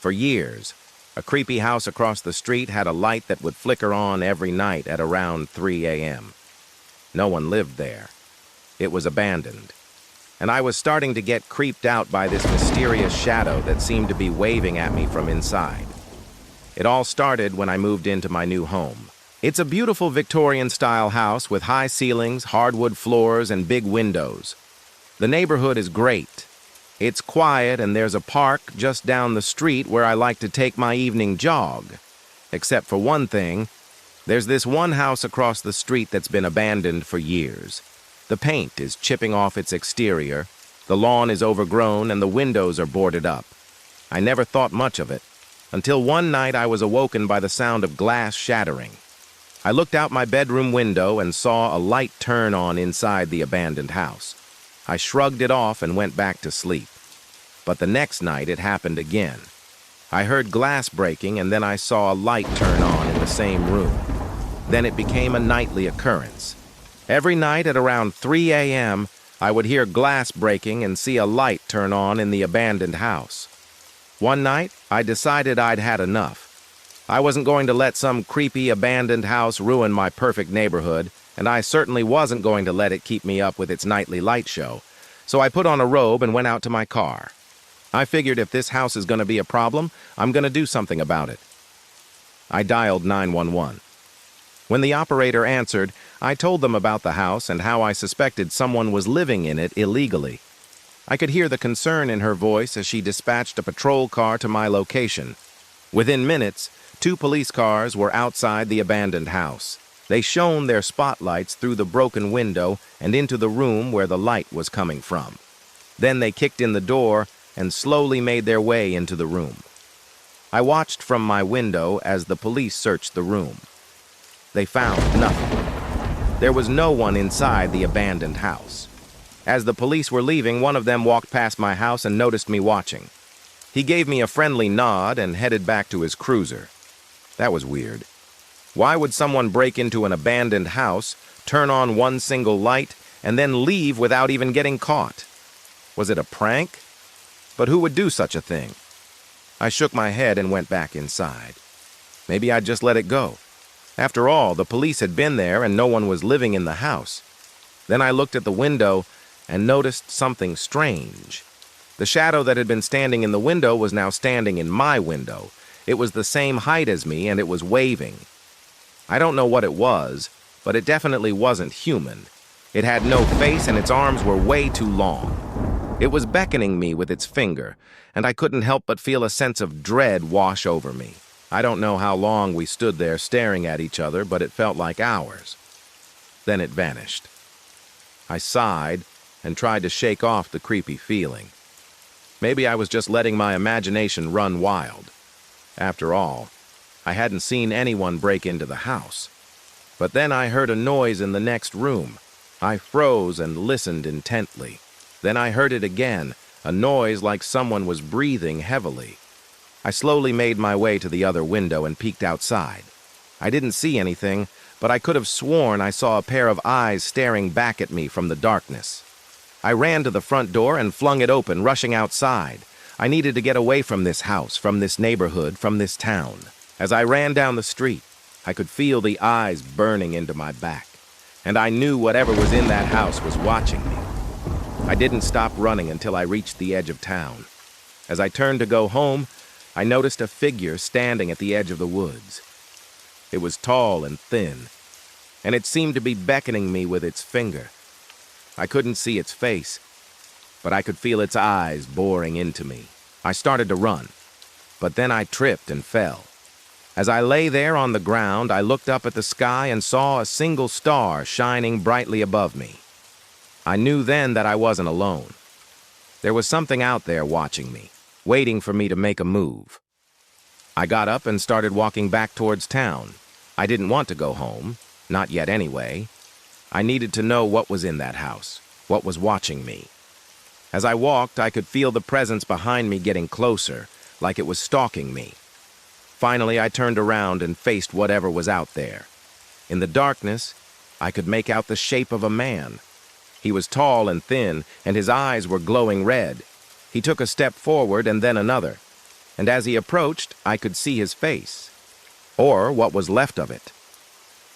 For years, a creepy house across the street had a light that would flicker on every night at around 3 a.m. No one lived there. It was abandoned. And I was starting to get creeped out by this mysterious shadow that seemed to be waving at me from inside. It all started when I moved into my new home. It's a beautiful Victorian-style house with high ceilings, hardwood floors, and big windows. The neighborhood is great. It's quiet, and there's a park just down the street where I like to take my evening jog. Except for one thing, there's this one house across the street that's been abandoned for years. The paint is chipping off its exterior, the lawn is overgrown, and the windows are boarded up. I never thought much of it, until one night I was awoken by the sound of glass shattering. I looked out my bedroom window and saw a light turn on inside the abandoned house. I shrugged it off and went back to sleep. But the next night it happened again. I heard glass breaking, and then I saw a light turn on in the same room. Then it became a nightly occurrence. Every night at around 3 a.m., I would hear glass breaking and see a light turn on in the abandoned house. One night, I decided I'd had enough. I wasn't going to let some creepy abandoned house ruin my perfect neighborhood, and I certainly wasn't going to let it keep me up with its nightly light show. So I put on a robe and went out to my car. I figured if this house is going to be a problem, I'm going to do something about it. I dialed 911. When the operator answered, I told them about the house and how I suspected someone was living in it illegally. I could hear the concern in her voice as she dispatched a patrol car to my location. Within minutes, 2 police cars were outside the abandoned house. They shone their spotlights through the broken window and into the room where the light was coming from. Then they kicked in the door and slowly made their way into the room. I watched from my window as the police searched the room. They found nothing. There was no one inside the abandoned house. As the police were leaving, one of them walked past my house and noticed me watching. He gave me a friendly nod and headed back to his cruiser. That was weird. Why would someone break into an abandoned house, turn on one single light, and then leave without even getting caught? Was it a prank? But who would do such a thing? I shook my head and went back inside. Maybe I'd just let it go. After all, the police had been there and no one was living in the house. Then I looked at the window and noticed something strange. The shadow that had been standing in the window was now standing in my window. It was the same height as me, and it was waving. I don't know what it was, but it definitely wasn't human. It had no face, and its arms were way too long. It was beckoning me with its finger, and I couldn't help but feel a sense of dread wash over me. I don't know how long we stood there staring at each other, but it felt like hours. Then it vanished. I sighed and tried to shake off the creepy feeling. Maybe I was just letting my imagination run wild. After all, I hadn't seen anyone break into the house. But then I heard a noise in the next room. I froze and listened intently. Then I heard it again, a noise like someone was breathing heavily. I slowly made my way to the other window and peeked outside. I didn't see anything, but I could have sworn I saw a pair of eyes staring back at me from the darkness. I ran to the front door and flung it open, rushing outside. I needed to get away from this house, from this neighborhood, from this town. As I ran down the street, I could feel the eyes burning into my back, and I knew whatever was in that house was watching me. I didn't stop running until I reached the edge of town. As I turned to go home, I noticed a figure standing at the edge of the woods. It was tall and thin, and it seemed to be beckoning me with its finger. I couldn't see its face, but I could feel its eyes boring into me. I started to run, but then I tripped and fell. As I lay there on the ground, I looked up at the sky and saw a single star shining brightly above me. I knew then that I wasn't alone. There was something out there watching me, waiting for me to make a move. I got up and started walking back towards town. I didn't want to go home, not yet anyway. I needed to know what was in that house, what was watching me. As I walked, I could feel the presence behind me getting closer, like it was stalking me. Finally, I turned around and faced whatever was out there. In the darkness, I could make out the shape of a man. He was tall and thin, and his eyes were glowing red. He took a step forward and then another. and as he approached, I could see his face, or what was left of it.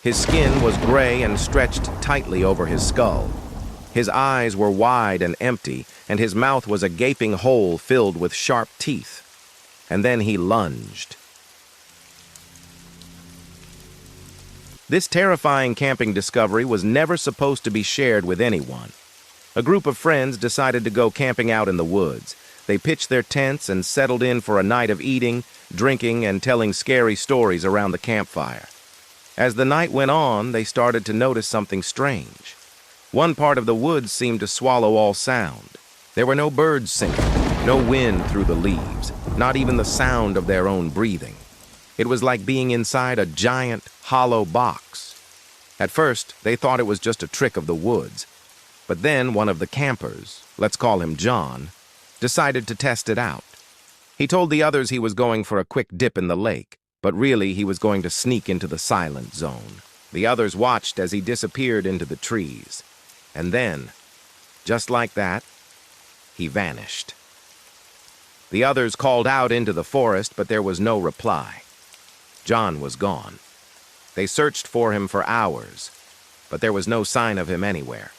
His skin was gray and stretched tightly over his skull. His eyes were wide and empty, and his mouth was a gaping hole filled with sharp teeth. And then he lunged. This terrifying camping discovery was never supposed to be shared with anyone. A group of friends decided to go camping out in the woods. They pitched their tents and settled in for a night of eating, drinking, and telling scary stories around the campfire. As the night went on, they started to notice something strange. One part of the woods seemed to swallow all sound. There were no birds singing, no wind through the leaves, not even the sound of their own breathing. It was like being inside a giant, hollow box. At first, they thought it was just a trick of the woods. But then one of the campers, let's call him John, decided to test it out. He told the others he was going for a quick dip in the lake, but really he was going to sneak into the silent zone. The others watched as he disappeared into the trees. And then, just like that, he vanished. The others called out into the forest, but there was no reply. John was gone. They searched for him for hours, but there was no sign of him anywhere.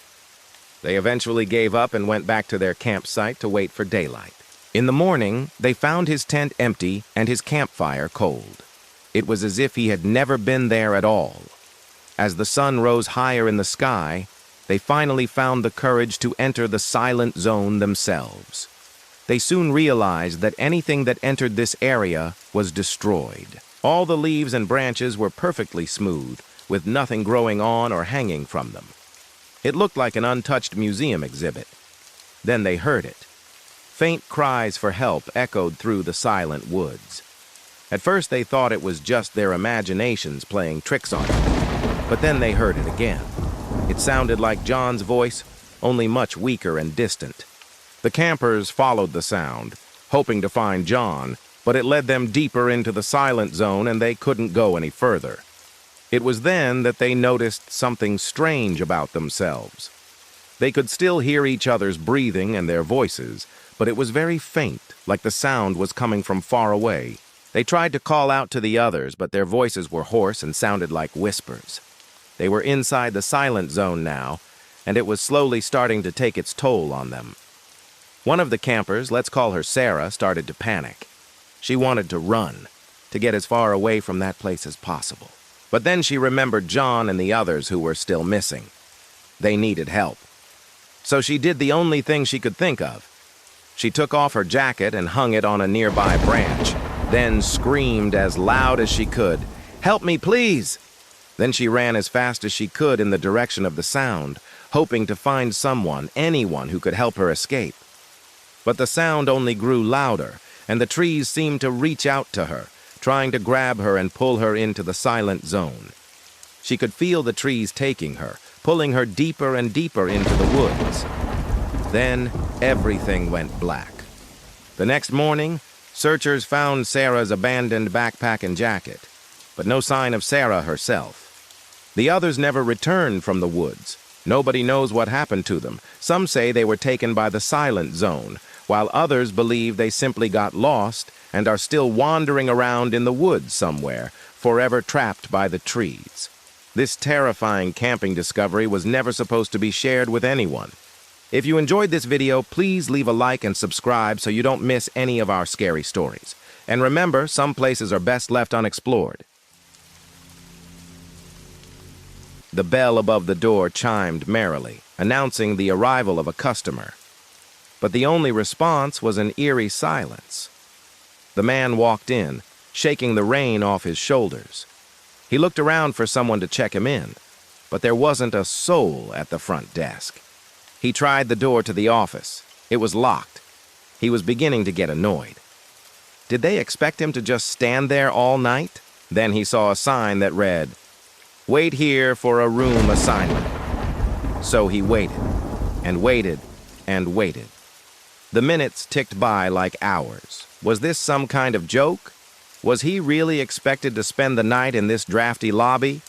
They eventually gave up and went back to their campsite to wait for daylight. In the morning, they found his tent empty and his campfire cold. It was as if he had never been there at all. As the sun rose higher in the sky, they finally found the courage to enter the silent zone themselves. They soon realized that anything that entered this area was destroyed. All the leaves and branches were perfectly smooth, with nothing growing on or hanging from them. It looked like an untouched museum exhibit. Then they heard it. Faint cries for help echoed through the silent woods. At first they thought it was just their imaginations playing tricks on them, but then they heard it again. It sounded like John's voice, only much weaker and distant. The campers followed the sound, hoping to find John, but it led them deeper into the silent zone and they couldn't go any further. It was then that they noticed something strange about themselves. They could still hear each other's breathing and their voices, but it was very faint, like the sound was coming from far away. They tried to call out to the others, but their voices were hoarse and sounded like whispers. They were inside the silent zone now, and it was slowly starting to take its toll on them. One of the campers, let's call her Sarah, started to panic. She wanted to run, to get as far away from that place as possible. But then she remembered John and the others who were still missing. They needed help. So she did the only thing she could think of. She took off her jacket and hung it on a nearby branch, then screamed as loud as she could, "Help me, please!" Then she ran as fast as she could in the direction of the sound, hoping to find someone, anyone who could help her escape. But the sound only grew louder, and the trees seemed to reach out to her, trying to grab her and pull her into the silent zone. She could feel the trees taking her, pulling her deeper and deeper into the woods. Then everything went black. The next morning, searchers found Sarah's abandoned backpack and jacket, but no sign of Sarah herself. The others never returned from the woods. Nobody knows what happened to them. Some say they were taken by the silent zone, while others believe they simply got lost and are still wandering around in the woods somewhere, forever trapped by the trees. This terrifying camping discovery was never supposed to be shared with anyone. If you enjoyed this video, please leave a like and subscribe so you don't miss any of our scary stories. And remember, some places are best left unexplored. The bell above the door chimed merrily, announcing the arrival of a customer. But the only response was an eerie silence. The man walked in, shaking the rain off his shoulders. He looked around for someone to check him in, but there wasn't a soul at the front desk. He tried the door to the office. It was locked. He was beginning to get annoyed. Did they expect him to just stand there all night? Then he saw a sign that read, "Wait here for a room assignment." So he waited, and waited, and waited. The minutes ticked by like hours. Was this some kind of joke? Was he really expected to spend the night in this drafty lobby?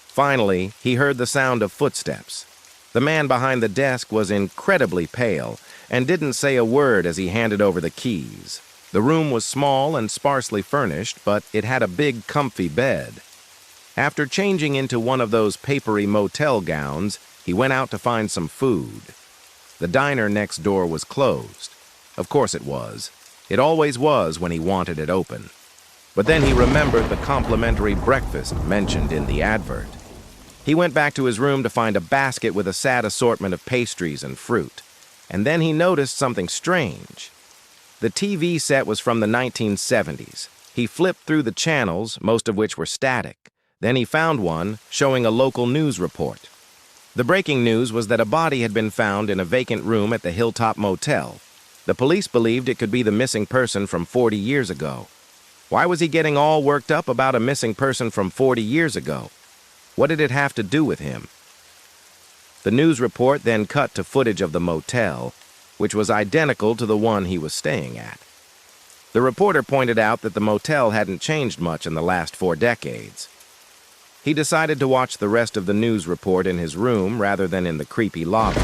Finally, he heard the sound of footsteps. The man behind the desk was incredibly pale and didn't say a word as he handed over the keys. The room was small and sparsely furnished, but it had a big, comfy bed. After changing into one of those papery motel gowns, he went out to find some food. The diner next door was closed. Of course it was. It always was when he wanted it open. But then he remembered the complimentary breakfast mentioned in the advert. He went back to his room to find a basket with a sad assortment of pastries and fruit. And then he noticed something strange. The TV set was from the 1970s. He flipped through the channels, most of which were static. Then he found one showing a local news report. The breaking news was that a body had been found in a vacant room at the Hilltop Motel. The police believed it could be the missing person from 40 years ago. Why was he getting all worked up about a missing person from 40 years ago? What did it have to do with him? The news report then cut to footage of the motel, which was identical to the one he was staying at. The reporter pointed out that the motel hadn't changed much in the last 4 decades. He decided to watch the rest of the news report in his room rather than in the creepy lobby.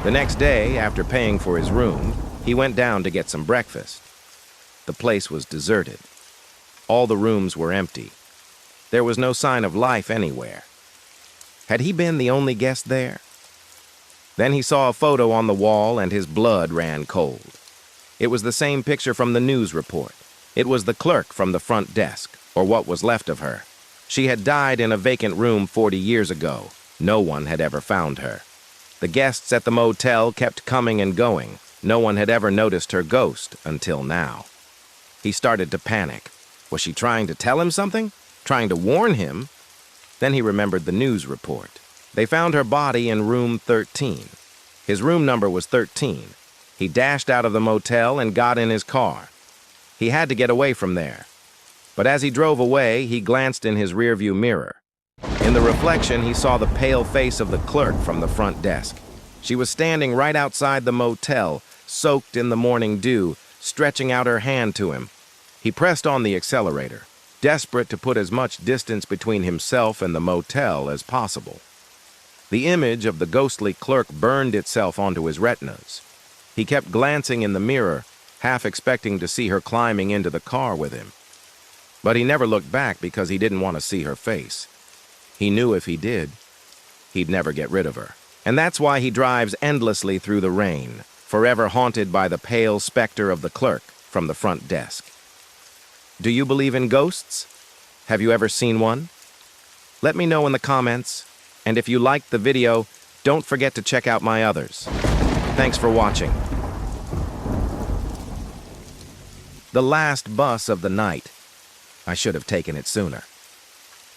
The next day, after paying for his room, he went down to get some breakfast. The place was deserted. All the rooms were empty. There was no sign of life anywhere. Had he been the only guest there? Then he saw a photo on the wall and his blood ran cold. It was the same picture from the news report. It was the clerk from the front desk, or what was left of her. She had died in a vacant room 40 years ago. No one had ever found her. The guests at the motel kept coming and going. No one had ever noticed her ghost until now. He started to panic. Was she trying to tell him something? Trying to warn him? Then he remembered the news report. They found her body in room 13. His room number was 13. He dashed out of the motel and got in his car. He had to get away from there. But as he drove away, he glanced in his rearview mirror. In the reflection, he saw the pale face of the clerk from the front desk. She was standing right outside the motel, soaked in the morning dew, stretching out her hand to him. He pressed on the accelerator, desperate to put as much distance between himself and the motel as possible. The image of the ghostly clerk burned itself onto his retinas. He kept glancing in the mirror, half expecting to see her climbing into the car with him. But he never looked back because he didn't want to see her face. He knew if he did, he'd never get rid of her. And that's why he drives endlessly through the rain, forever haunted by the pale specter of the clerk from the front desk. Do you believe in ghosts? Have you ever seen one? Let me know in the comments, and if you liked the video, don't forget to check out my others. Thanks for watching. The last bus of the night. I should have taken it sooner.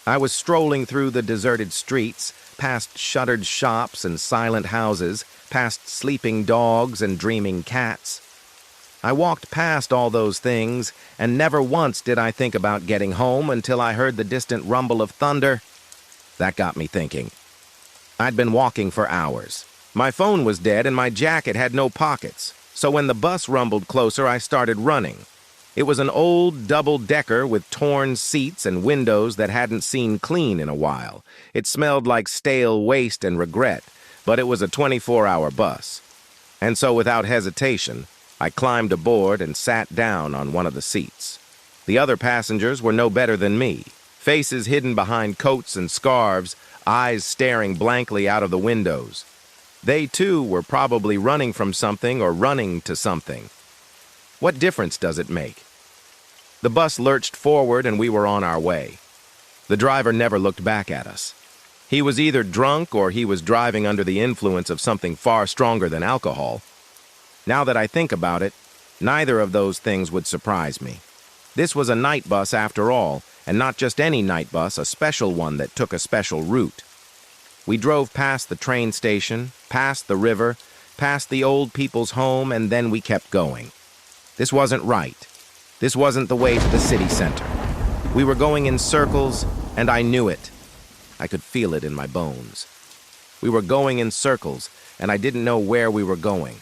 I was strolling through the deserted streets, past shuttered shops and silent houses, past sleeping dogs and dreaming cats. I walked past all those things, and never once did I think about getting home until I heard the distant rumble of thunder. That got me thinking. I'd been walking for hours. My phone was dead and my jacket had no pockets, so when the bus rumbled closer, I started running. It was an old double-decker with torn seats and windows that hadn't seen clean in a while. It smelled like stale waste and regret, but it was a 24-hour bus. And so without hesitation, I climbed aboard and sat down on one of the seats. The other passengers were no better than me, faces hidden behind coats and scarves, eyes staring blankly out of the windows. They, too, were probably running from something or running to something. What difference does it make? The bus lurched forward and we were on our way. The driver never looked back at us. He was either drunk or he was driving under the influence of something far stronger than alcohol. Now that I think about it, neither of those things would surprise me. This was a night bus after all, and not just any night bus, a special one that took a special route. We drove past the train station, past the river, past the old people's home, and then we kept going. This wasn't right. This wasn't the way to the city center. We were going in circles, and I knew it. I could feel it in my bones. We were going in circles, and I didn't know where we were going.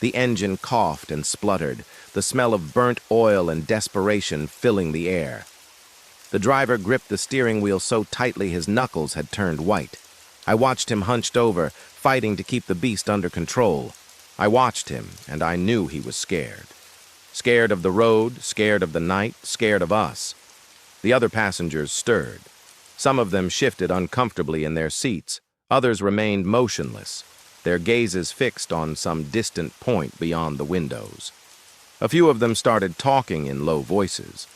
The engine coughed and spluttered, the smell of burnt oil and desperation filling the air. The driver gripped the steering wheel so tightly his knuckles had turned white. I watched him hunched over, fighting to keep the beast under control. I watched him, and I knew he was scared. Scared of the road, scared of the night, scared of us. The other passengers stirred. Some of them shifted uncomfortably in their seats. Others remained motionless, their gazes fixed on some distant point beyond the windows. A few of them started talking in low voices.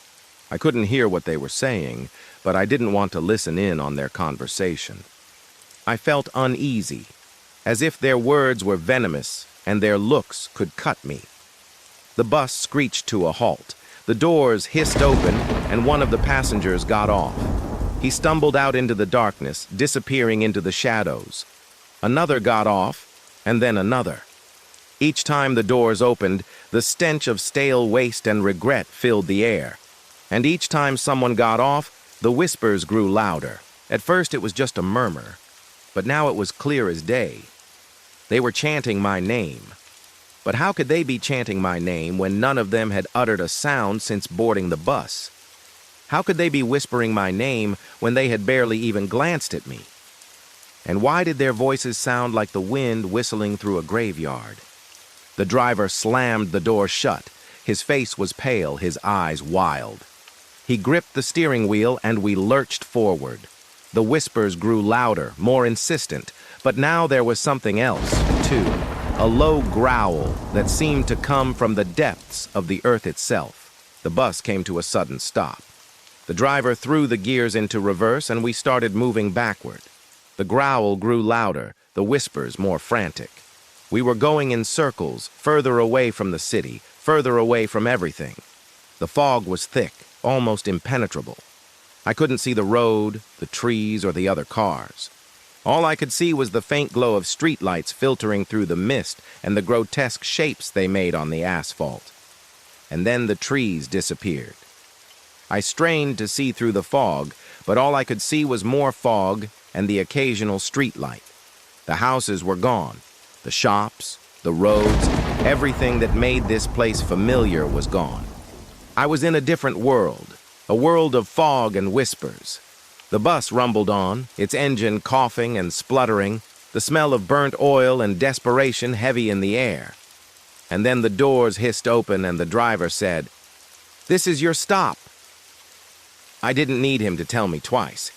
I couldn't hear what they were saying, but I didn't want to listen in on their conversation. I felt uneasy, as if their words were venomous and their looks could cut me. The bus screeched to a halt. The doors hissed open, and one of the passengers got off. He stumbled out into the darkness, disappearing into the shadows. Another got off, and then another. Each time the doors opened, the stench of stale waste and regret filled the air. And each time someone got off, the whispers grew louder. At first it was just a murmur, but now it was clear as day. They were chanting my name. But how could they be chanting my name when none of them had uttered a sound since boarding the bus? How could they be whispering my name when they had barely even glanced at me? And why did their voices sound like the wind whistling through a graveyard? The driver slammed the door shut. His face was pale, his eyes wild. He gripped the steering wheel and we lurched forward. The whispers grew louder, more insistent, but now there was something else, too. A low growl that seemed to come from the depths of the earth itself. The bus came to a sudden stop. The driver threw the gears into reverse and we started moving backward. The growl grew louder, the whispers more frantic. We were going in circles, further away from the city, further away from everything. The fog was thick, almost impenetrable. I couldn't see the road, the trees, or the other cars. All I could see was the faint glow of streetlights filtering through the mist and the grotesque shapes they made on the asphalt. And then the trees disappeared. I strained to see through the fog, but all I could see was more fog and the occasional streetlight. The houses were gone. The shops, the roads, everything that made this place familiar was gone. I was in a different world, a world of fog and whispers. The bus rumbled on, its engine coughing and spluttering, the smell of burnt oil and desperation heavy in the air. And then the doors hissed open and the driver said, "This is your stop." I didn't need him to tell me twice.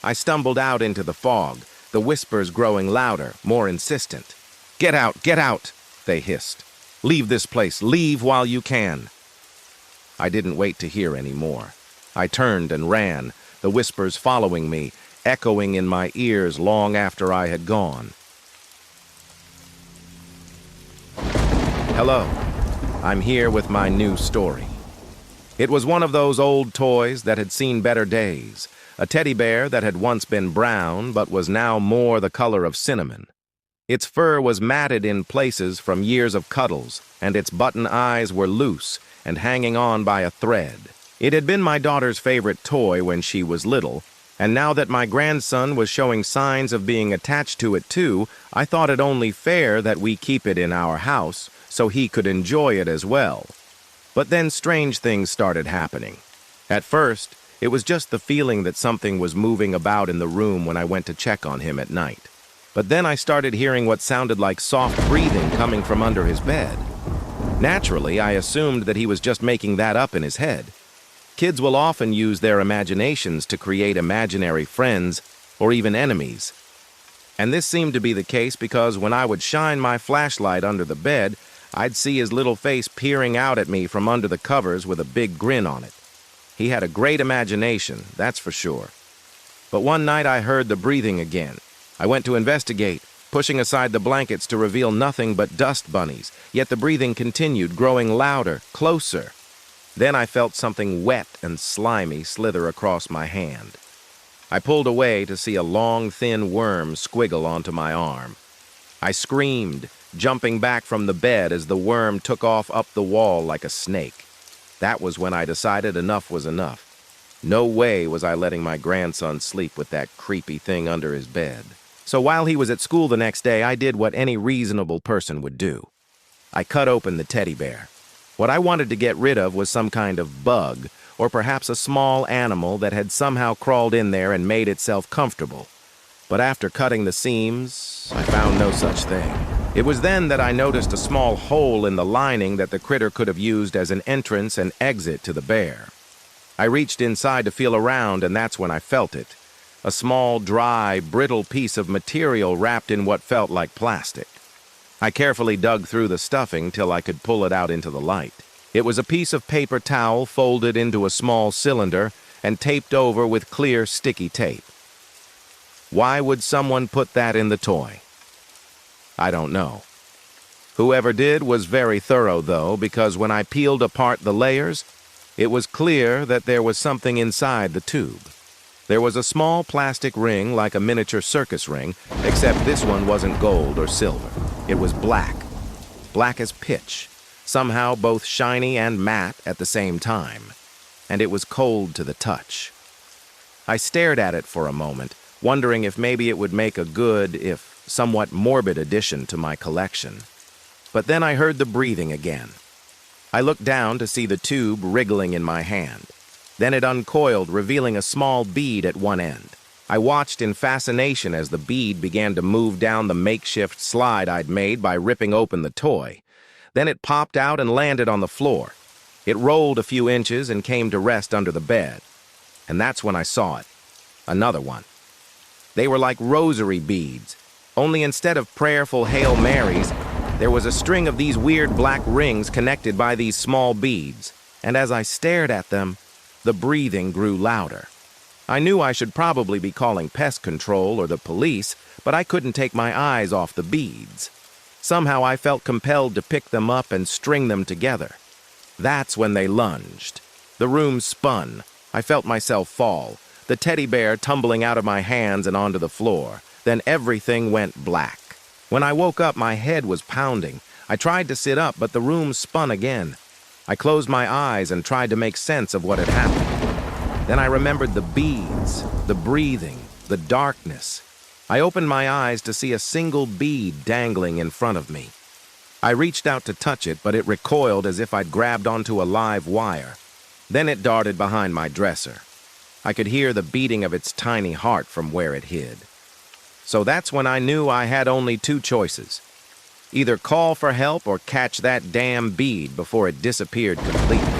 I stumbled out into the fog, the whispers growing louder, more insistent. Get out," they hissed. "Leave this place, leave while you can." I didn't wait to hear any more. I turned and ran, the whispers following me, echoing in my ears long after I had gone. Hello, I'm here with my new story. It was one of those old toys that had seen better days, a teddy bear that had once been brown but was now more the color of cinnamon. Its fur was matted in places from years of cuddles, and its button eyes were loose and hanging on by a thread. It had been my daughter's favorite toy when she was little, and now that my grandson was showing signs of being attached to it too, I thought it only fair that we keep it in our house so he could enjoy it as well. But then strange things started happening. At first, it was just the feeling that something was moving about in the room when I went to check on him at night. But then I started hearing what sounded like soft breathing coming from under his bed. Naturally, I assumed that he was just making that up in his head. Kids will often use their imaginations to create imaginary friends or even enemies. And this seemed to be the case because when I would shine my flashlight under the bed, I'd see his little face peering out at me from under the covers with a big grin on it. He had a great imagination, that's for sure. But one night I heard the breathing again. I went to investigate, pushing aside the blankets to reveal nothing but dust bunnies, yet the breathing continued, growing louder, closer. Then I felt something wet and slimy slither across my hand. I pulled away to see a long, thin worm squiggle onto my arm. I screamed, jumping back from the bed as the worm took off up the wall like a snake. That was when I decided enough was enough. No way was I letting my grandson sleep with that creepy thing under his bed. So while he was at school the next day, I did what any reasonable person would do. I cut open the teddy bear. What I wanted to get rid of was some kind of bug, or perhaps a small animal that had somehow crawled in there and made itself comfortable. But after cutting the seams, I found no such thing. It was then that I noticed a small hole in the lining that the critter could have used as an entrance and exit to the bear. I reached inside to feel around, and that's when I felt it. A small, dry, brittle piece of material wrapped in what felt like plastic. I carefully dug through the stuffing till I could pull it out into the light. It was a piece of paper towel folded into a small cylinder and taped over with clear, sticky tape. Why would someone put that in the toy? I don't know. Whoever did was very thorough, though, because when I peeled apart the layers, it was clear that there was something inside the tube. There was a small plastic ring like a miniature circus ring, except this one wasn't gold or silver. It was black. Black as pitch, somehow both shiny and matte at the same time. And it was cold to the touch. I stared at it for a moment, wondering if maybe it would make a good, if somewhat morbid addition to my collection. But then I heard the breathing again. I looked down to see the tube wriggling in my hand. Then it uncoiled, revealing a small bead at one end. I watched in fascination as the bead began to move down the makeshift slide I'd made by ripping open the toy. Then it popped out and landed on the floor. It rolled a few inches and came to rest under the bed. And that's when I saw it. Another one. They were like rosary beads, only instead of prayerful Hail Marys, there was a string of these weird black rings connected by these small beads. And as I stared at them, the breathing grew louder. I knew I should probably be calling pest control or the police, but I couldn't take my eyes off the beads. Somehow I felt compelled to pick them up and string them together. That's when they lunged. The room spun. I felt myself fall, the teddy bear tumbling out of my hands and onto the floor. Then everything went black. When I woke up, my head was pounding. I tried to sit up, but the room spun again. I closed my eyes and tried to make sense of what had happened. Then I remembered the beads, the breathing, the darkness. I opened my eyes to see a single bead dangling in front of me. I reached out to touch it, but it recoiled as if I'd grabbed onto a live wire. Then it darted behind my dresser. I could hear the beating of its tiny heart from where it hid. So that's when I knew I had only two choices. Either call for help or catch that damn bead before it disappeared completely.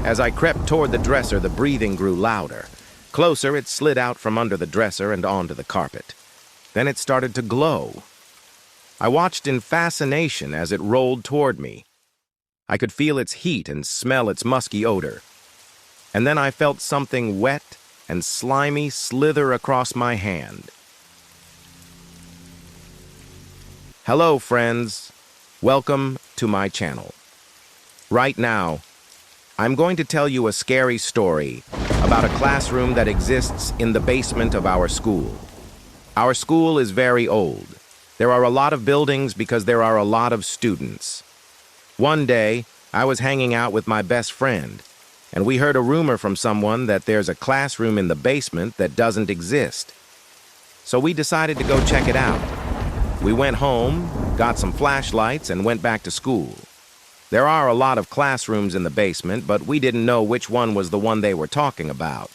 As I crept toward the dresser, the breathing grew louder. Closer, it slid out from under the dresser and onto the carpet. Then it started to glow. I watched in fascination as it rolled toward me. I could feel its heat and smell its musky odor. And then I felt something wet and slimy slither across my hand. Hello, friends. Welcome to my channel. Right now, I'm going to tell you a scary story about a classroom that exists in the basement of our school. Our school is very old. There are a lot of buildings because there are a lot of students. One day, I was hanging out with my best friend, and we heard a rumor from someone that there's a classroom in the basement that doesn't exist. So we decided to go check it out. We went home, got some flashlights, and went back to school. There are a lot of classrooms in the basement, but we didn't know which one was the one they were talking about.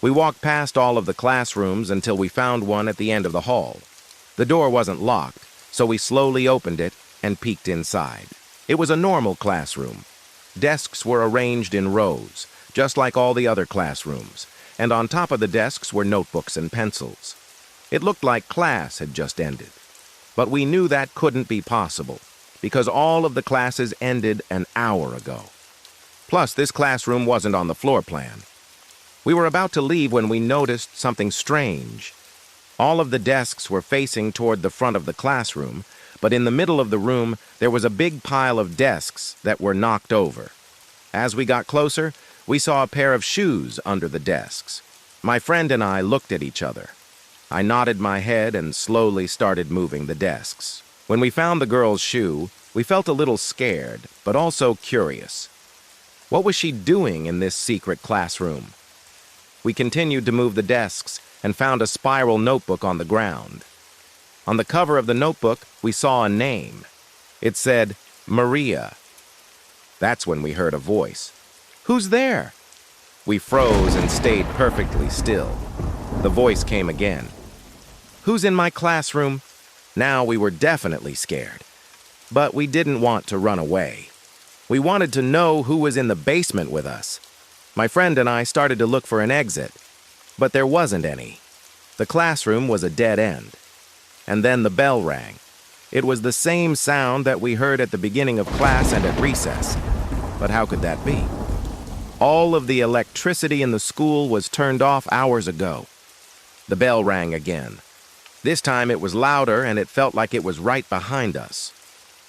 We walked past all of the classrooms until we found one at the end of the hall. The door wasn't locked, so we slowly opened it and peeked inside. It was a normal classroom. Desks were arranged in rows, just like all the other classrooms, and on top of the desks were notebooks and pencils. It looked like class had just ended. But we knew that couldn't be possible, because all of the classes ended an hour ago. Plus, this classroom wasn't on the floor plan. We were about to leave when we noticed something strange. All of the desks were facing toward the front of the classroom, but in the middle of the room, there was a big pile of desks that were knocked over. As we got closer, we saw a pair of shoes under the desks. My friend and I looked at each other. I nodded my head and slowly started moving the desks. When we found the girl's shoe, we felt a little scared, but also curious. What was she doing in this secret classroom? We continued to move the desks and found a spiral notebook on the ground. On the cover of the notebook, we saw a name. It said, Maria. That's when we heard a voice. Who's there? We froze and stayed perfectly still. The voice came again. Who's in my classroom? Now we were definitely scared, but we didn't want to run away. We wanted to know who was in the basement with us. My friend and I started to look for an exit, but there wasn't any. The classroom was a dead end. And then the bell rang. It was the same sound that we heard at the beginning of class and at recess. But how could that be? All of the electricity in the school was turned off hours ago. The bell rang again. This time it was louder and it felt like it was right behind us.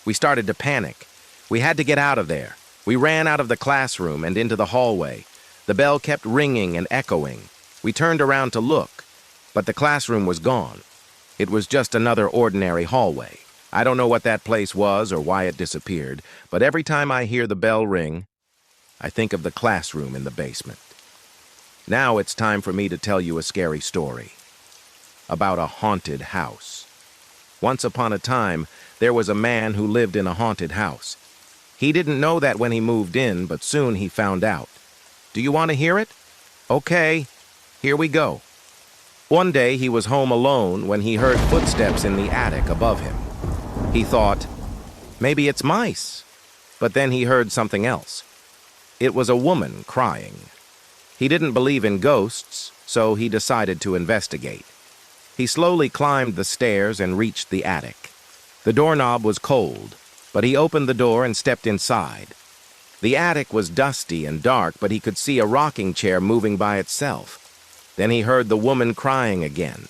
We started to panic. We had to get out of there. We ran out of the classroom and into the hallway. The bell kept ringing and echoing. We turned around to look, but the classroom was gone. It was just another ordinary hallway. I don't know what that place was or why it disappeared, but every time I hear the bell ring, I think of the classroom in the basement. Now it's time for me to tell you a scary story about a haunted house. Once upon a time, there was a man who lived in a haunted house. He didn't know that when he moved in, but soon he found out. Do you want to hear it? Okay, here we go. One day he was home alone when he heard footsteps in the attic above him. He thought, maybe it's mice. But then he heard something else. It was a woman crying. He didn't believe in ghosts, so he decided to investigate. He slowly climbed the stairs and reached the attic. The doorknob was cold, but he opened the door and stepped inside. The attic was dusty and dark, but he could see a rocking chair moving by itself. Then he heard the woman crying again.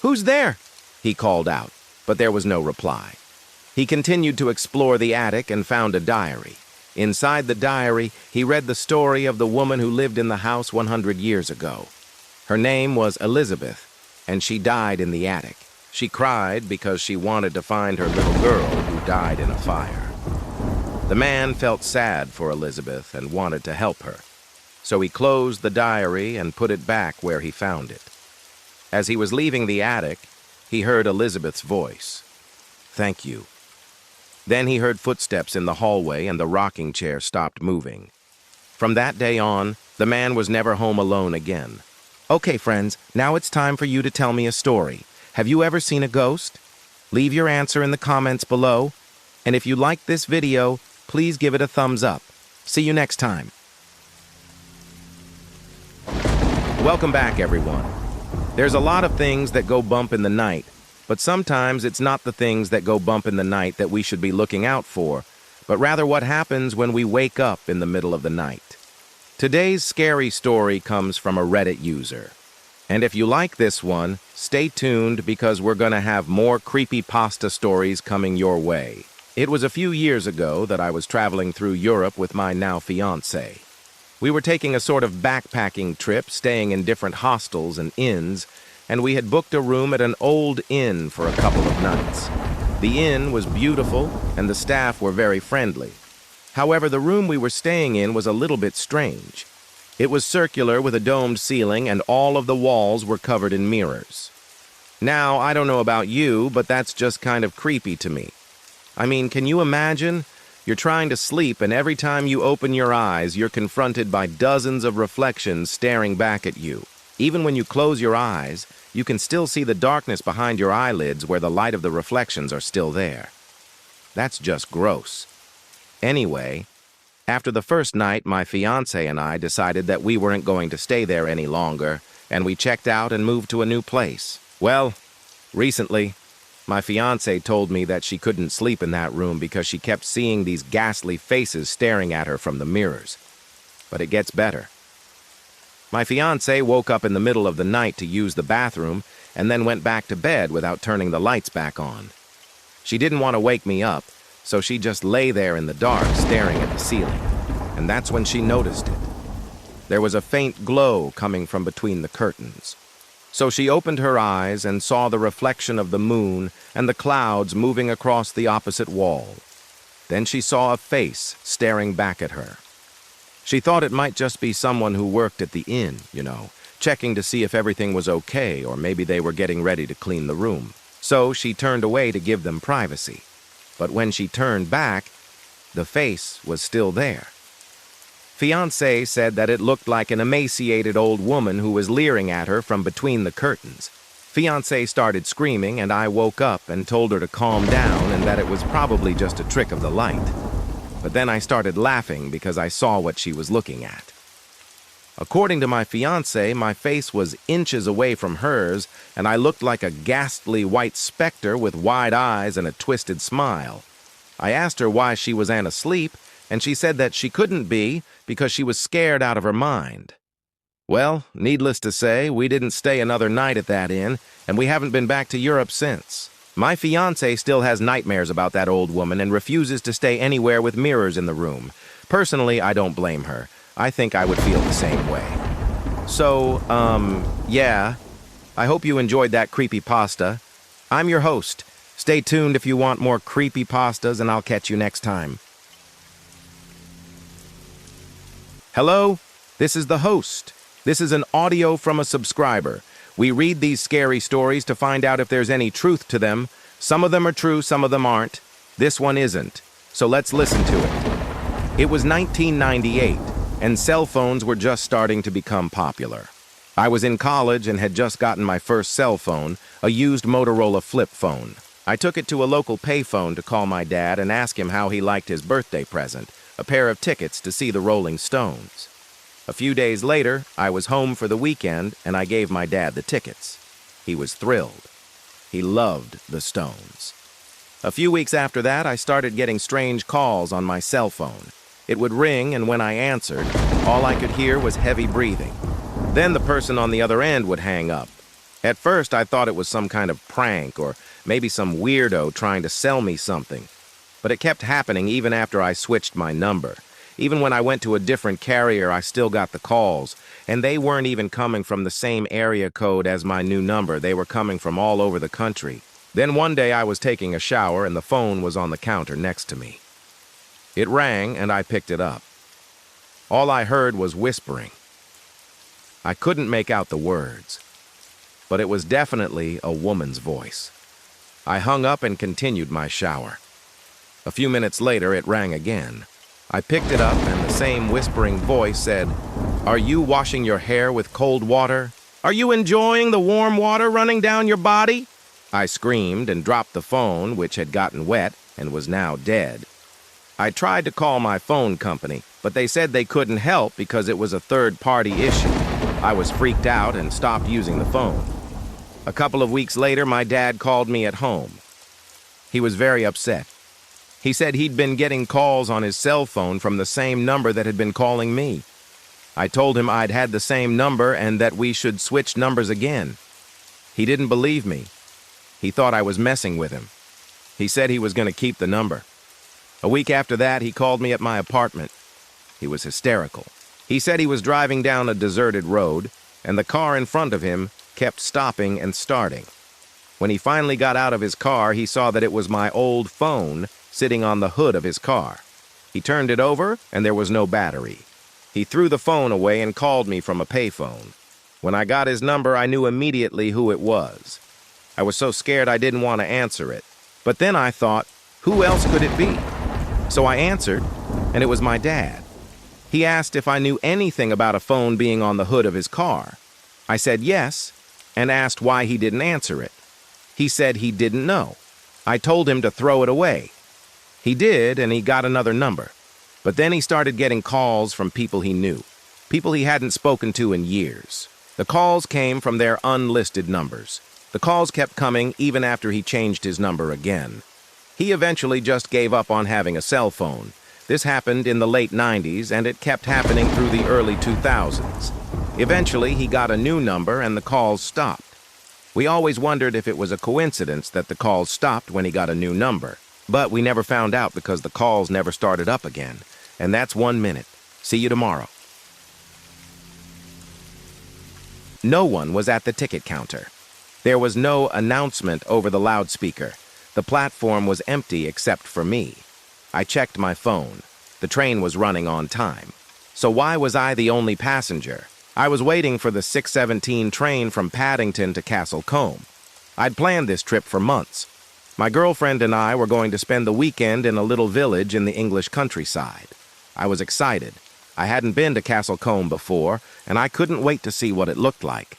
"Who's there?" he called out, but there was no reply. He continued to explore the attic and found a diary. Inside the diary, he read the story of the woman who lived in the house 100 years ago. Her name was Elizabeth, and she died in the attic. She cried because she wanted to find her little girl who died in a fire. The man felt sad for Elizabeth and wanted to help her. So he closed the diary and put it back where he found it. As he was leaving the attic, he heard Elizabeth's voice. "Thank you." Then he heard footsteps in the hallway and the rocking chair stopped moving. From that day on, the man was never home alone again. Okay, friends, now it's time for you to tell me a story. Have you ever seen a ghost? Leave your answer in the comments below. And if you liked this video, please give it a thumbs up. See you next time. Welcome back, everyone. There's a lot of things that go bump in the night, but sometimes it's not the things that go bump in the night that we should be looking out for, but rather what happens when we wake up in the middle of the night. Today's scary story comes from a Reddit user. And if you like this one, stay tuned because we're going to have more creepypasta stories coming your way. It was a few years ago that I was traveling through Europe with my now fiancé. We were taking a sort of backpacking trip, staying in different hostels and inns, and we had booked a room at an old inn for a couple of nights. The inn was beautiful, and the staff were very friendly. However, the room we were staying in was a little bit strange. It was circular with a domed ceiling, and all of the walls were covered in mirrors. Now, I don't know about you, but that's just kind of creepy to me. I mean, can you imagine? You're trying to sleep, and every time you open your eyes, you're confronted by dozens of reflections staring back at you. Even when you close your eyes, you can still see the darkness behind your eyelids where the light of the reflections are still there. That's just gross. Anyway, after the first night, my fiancé and I decided that we weren't going to stay there any longer, and we checked out and moved to a new place. Well, recently, my fiancé told me that she couldn't sleep in that room because she kept seeing these ghastly faces staring at her from the mirrors. But it gets better. My fiancé woke up in the middle of the night to use the bathroom and then went back to bed without turning the lights back on. She didn't want to wake me up, so she just lay there in the dark staring at the ceiling, and that's when she noticed it. There was a faint glow coming from between the curtains. So she opened her eyes and saw the reflection of the moon and the clouds moving across the opposite wall. Then she saw a face staring back at her. She thought it might just be someone who worked at the inn, checking to see if everything was okay or maybe they were getting ready to clean the room. So she turned away to give them privacy. But when she turned back, the face was still there. Fiancé said that it looked like an emaciated old woman who was leering at her from between the curtains. Fiancé started screaming, and I woke up and told her to calm down and that it was probably just a trick of the light. But then I started laughing because I saw what she was looking at. According to my fiancé, my face was inches away from hers, and I looked like a ghastly white specter with wide eyes and a twisted smile. I asked her why she was asleep, and she said that she couldn't be because she was scared out of her mind. Well, needless to say, we didn't stay another night at that inn, and we haven't been back to Europe since. My fiancé still has nightmares about that old woman and refuses to stay anywhere with mirrors in the room. Personally, I don't blame her. I think I would feel the same way. So, yeah. I hope you enjoyed that creepypasta. I'm your host. Stay tuned if you want more creepypastas, and I'll catch you next time. Hello, this is the host. This is an audio from a subscriber. We read these scary stories to find out if there's any truth to them. Some of them are true, some of them aren't. This one isn't. So let's listen to it. It was 1998. And cell phones were just starting to become popular. I was in college and had just gotten my first cell phone, a used Motorola flip phone. I took it to a local payphone to call my dad and ask him how he liked his birthday present, a pair of tickets to see the Rolling Stones. A few days later, I was home for the weekend and I gave my dad the tickets. He was thrilled. He loved the Stones. A few weeks after that, I started getting strange calls on my cell phone. It would ring, and when I answered, all I could hear was heavy breathing. Then the person on the other end would hang up. At first, I thought it was some kind of prank or maybe some weirdo trying to sell me something. But it kept happening even after I switched my number. Even when I went to a different carrier, I still got the calls, and they weren't even coming from the same area code as my new number. They were coming from all over the country. Then one day I was taking a shower, and the phone was on the counter next to me. It rang, and I picked it up. All I heard was whispering. I couldn't make out the words, but it was definitely a woman's voice. I hung up and continued my shower. A few minutes later, it rang again. I picked it up, and the same whispering voice said, "Are you washing your hair with cold water? Are you enjoying the warm water running down your body?" I screamed and dropped the phone, which had gotten wet and was now dead. I tried to call my phone company, but they said they couldn't help because it was a third-party issue. I was freaked out and stopped using the phone. A couple of weeks later, my dad called me at home. He was very upset. He said he'd been getting calls on his cell phone from the same number that had been calling me. I told him I'd had the same number and that we should switch numbers again. He didn't believe me. He thought I was messing with him. He said he was going to keep the number. A week after that, he called me at my apartment. He was hysterical. He said he was driving down a deserted road, and the car in front of him kept stopping and starting. When he finally got out of his car, he saw that it was my old phone sitting on the hood of his car. He turned it over, and there was no battery. He threw the phone away and called me from a payphone. When I got his number, I knew immediately who it was. I was so scared I didn't want to answer it. But then I thought, who else could it be? So I answered, and it was my dad. He asked if I knew anything about a phone being on the hood of his car. I said yes, and asked why he didn't answer it. He said he didn't know. I told him to throw it away. He did, and he got another number. But then he started getting calls from people he knew, people he hadn't spoken to in years. The calls came from their unlisted numbers. The calls kept coming even after he changed his number again. He eventually just gave up on having a cell phone. This happened in the late 90s, and it kept happening through the early 2000s. Eventually, he got a new number, and the calls stopped. We always wondered if it was a coincidence that the calls stopped when he got a new number. But we never found out because the calls never started up again. And that's 1 minute. See you tomorrow. No one was at the ticket counter. There was no announcement over the loudspeaker. The platform was empty except for me. I checked my phone. The train was running on time. So why was I the only passenger? I was waiting for the 6:17 train from Paddington to Castle Combe. I'd planned this trip for months. My girlfriend and I were going to spend the weekend in a little village in the English countryside. I was excited. I hadn't been to Castle Combe before, and I couldn't wait to see what it looked like.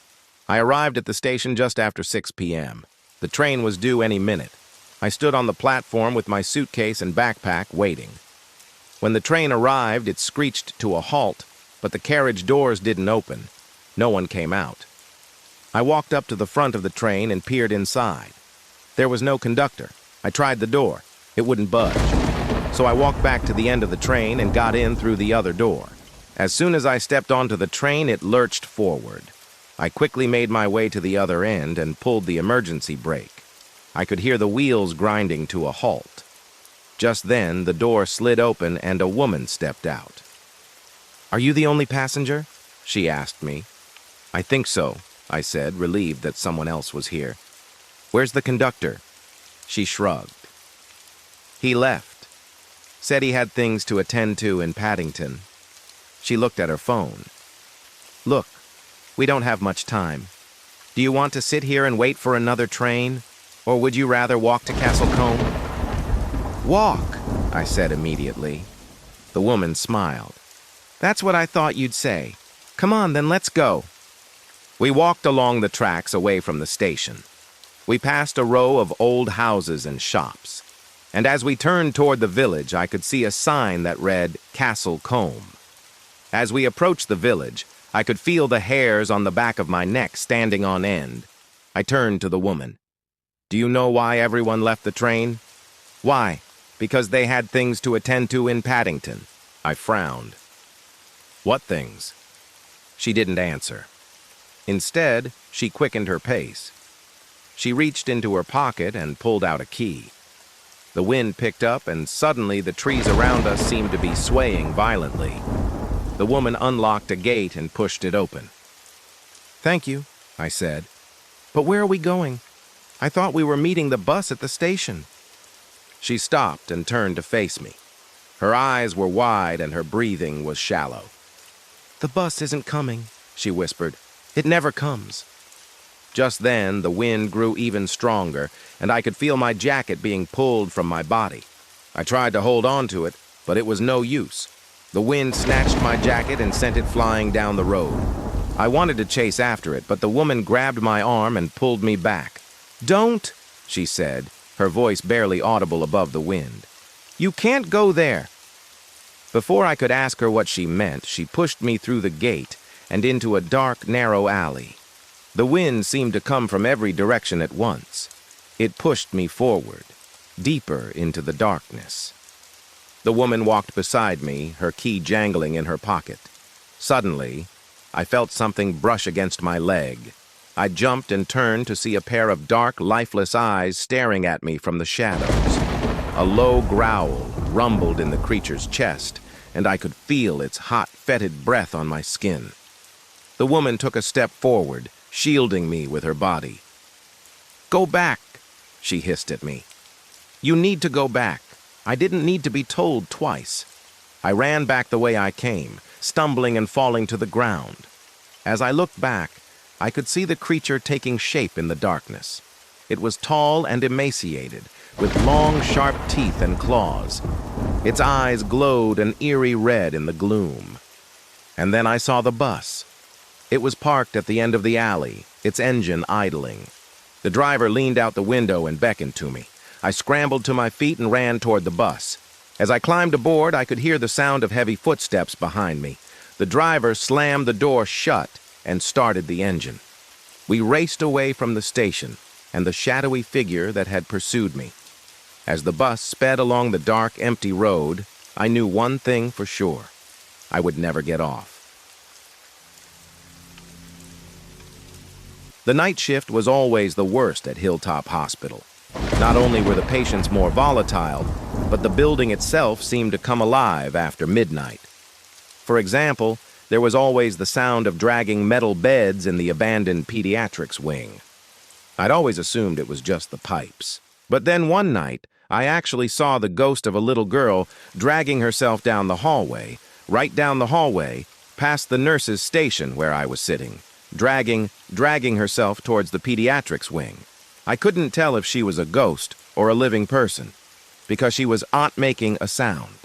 I arrived at the station just after 6 p.m. The train was due any minute. I stood on the platform with my suitcase and backpack waiting. When the train arrived, it screeched to a halt, but the carriage doors didn't open. No one came out. I walked up to the front of the train and peered inside. There was no conductor. I tried the door. It wouldn't budge. So I walked back to the end of the train and got in through the other door. As soon as I stepped onto the train, it lurched forward. I quickly made my way to the other end and pulled the emergency brake. I could hear the wheels grinding to a halt. Just then, the door slid open and a woman stepped out. "Are you the only passenger?" she asked me. "I think so," I said, relieved that someone else was here. "Where's the conductor?" She shrugged. "He left. Said he had things to attend to in Paddington." She looked at her phone. "Look, we don't have much time. Do you want to sit here and wait for another train? Or would you rather walk to Castle Combe?" "Walk," I said immediately. The woman smiled. "That's what I thought you'd say. Come on, then let's go." We walked along the tracks away from the station. We passed a row of old houses and shops. And as we turned toward the village, I could see a sign that read Castle Combe. As we approached the village, I could feel the hairs on the back of my neck standing on end. I turned to the woman. "Do you know why everyone left the train?" "Why?" "Because they had things to attend to in Paddington." I frowned. "What things?" She didn't answer. Instead, she quickened her pace. She reached into her pocket and pulled out a key. The wind picked up, and suddenly the trees around us seemed to be swaying violently. The woman unlocked a gate and pushed it open. "Thank you," I said. "But where are we going? I thought we were meeting the bus at the station." She stopped and turned to face me. Her eyes were wide and her breathing was shallow. "The bus isn't coming," she whispered. "It never comes." Just then, the wind grew even stronger, and I could feel my jacket being pulled from my body. I tried to hold on to it, but it was no use. The wind snatched my jacket and sent it flying down the road. I wanted to chase after it, but the woman grabbed my arm and pulled me back. "Don't," she said, her voice barely audible above the wind. "You can't go there." Before I could ask her what she meant, she pushed me through the gate and into a dark, narrow alley. The wind seemed to come from every direction at once. It pushed me forward, deeper into the darkness. The woman walked beside me, her key jangling in her pocket. Suddenly, I felt something brush against my leg. I jumped and turned to see a pair of dark, lifeless eyes staring at me from the shadows. A low growl rumbled in the creature's chest, and I could feel its hot, fetid breath on my skin. The woman took a step forward, shielding me with her body. "Go back," she hissed at me. "You need to go back. I didn't need to be told twice." I ran back the way I came, stumbling and falling to the ground. As I looked back, I could see the creature taking shape in the darkness. It was tall and emaciated, with long, sharp teeth and claws. Its eyes glowed an eerie red in the gloom. And then I saw the bus. It was parked at the end of the alley, its engine idling. The driver leaned out the window and beckoned to me. I scrambled to my feet and ran toward the bus. As I climbed aboard, I could hear the sound of heavy footsteps behind me. The driver slammed the door shut and started the engine. We raced away from the station and the shadowy figure that had pursued me. As the bus sped along the dark, empty road, I knew one thing for sure. I would never get off. The night shift was always the worst at Hilltop Hospital. Not only were the patients more volatile, but the building itself seemed to come alive after midnight. For example, there was always the sound of dragging metal beds in the abandoned pediatrics wing. I'd always assumed it was just the pipes. But then one night, I actually saw the ghost of a little girl dragging herself down the hallway, right down the hallway, past the nurse's station where I was sitting, dragging herself towards the pediatrics wing. I couldn't tell if she was a ghost or a living person, because she was not making a sound.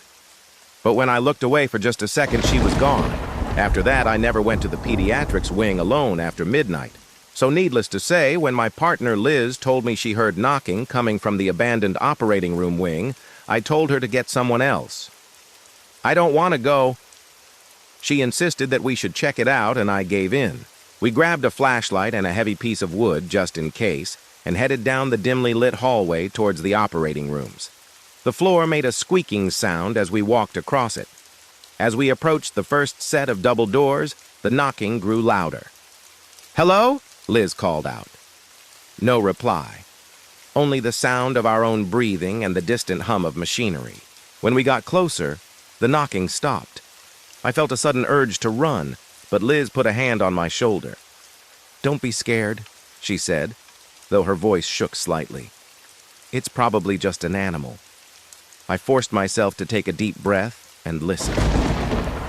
But when I looked away for just a second, she was gone. After that, I never went to the pediatrics wing alone after midnight. So needless to say, when my partner Liz told me she heard knocking coming from the abandoned operating room wing, I told her to get someone else. I don't want to go. She insisted that we should check it out, and I gave in. We grabbed a flashlight and a heavy piece of wood, just in case, and headed down the dimly lit hallway towards the operating rooms. The floor made a squeaking sound as we walked across it. As we approached the first set of double doors, the knocking grew louder. "Hello?" Liz called out. No reply. Only the sound of our own breathing and the distant hum of machinery. When we got closer, the knocking stopped. I felt a sudden urge to run, but Liz put a hand on my shoulder. "Don't be scared," she said, though her voice shook slightly. "It's probably just an animal." I forced myself to take a deep breath and listen.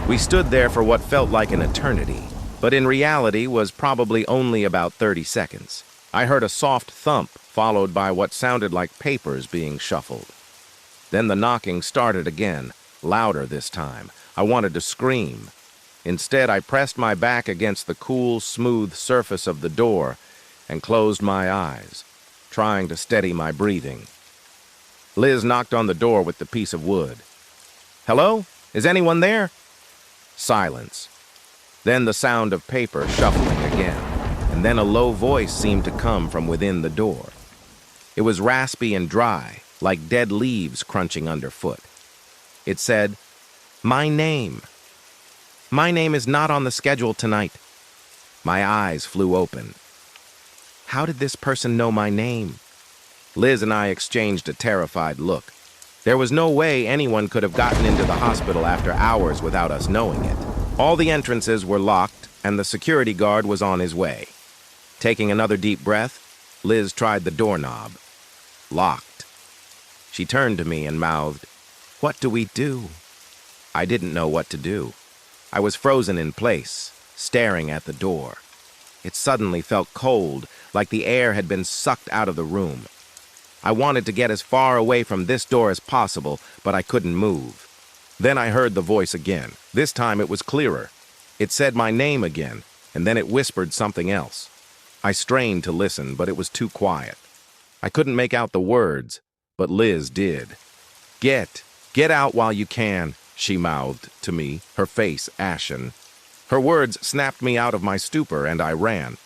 We stood there for what felt like an eternity, but in reality was probably only about 30 seconds. I heard a soft thump, followed by what sounded like papers being shuffled. Then the knocking started again, louder this time. I wanted to scream. Instead, I pressed my back against the cool, smooth surface of the door and closed my eyes, trying to steady my breathing. Liz knocked on the door with the piece of wood. "Hello? Is anyone there?" Silence. Then the sound of paper shuffling again, and then a low voice seemed to come from within the door. It was raspy and dry, like dead leaves crunching underfoot. It said, "My name. My name is not on the schedule tonight." My eyes flew open. How did this person know my name? Liz and I exchanged a terrified look. There was no way anyone could have gotten into the hospital after hours without us knowing it. All the entrances were locked, and the security guard was on his way. Taking another deep breath, Liz tried the doorknob. Locked. She turned to me and mouthed, "What do we do?" I didn't know what to do. I was frozen in place, staring at the door. It suddenly felt cold, like the air had been sucked out of the room. I wanted to get as far away from this door as possible, but I couldn't move. Then I heard the voice again. This time it was clearer. It said my name again, and then it whispered something else. I strained to listen, but it was too quiet. I couldn't make out the words, but Liz did. Get out while you can," she mouthed to me, her face ashen. Her words snapped me out of my stupor, and I ran.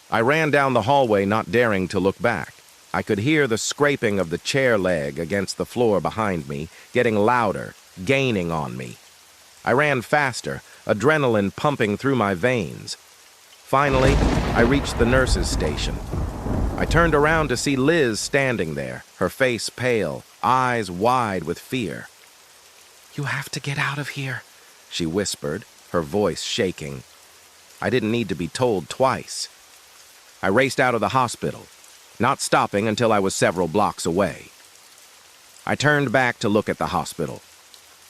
I ran down the hallway, not daring to look back. I could hear the scraping of the chair leg against the floor behind me, getting louder, gaining on me. I ran faster, adrenaline pumping through my veins. Finally, I reached the nurse's station. I turned around to see Liz standing there, her face pale, eyes wide with fear. "You have to get out of here," she whispered, her voice shaking. I didn't need to be told twice. I raced out of the hospital, not stopping until I was several blocks away. I turned back to look at the hospital.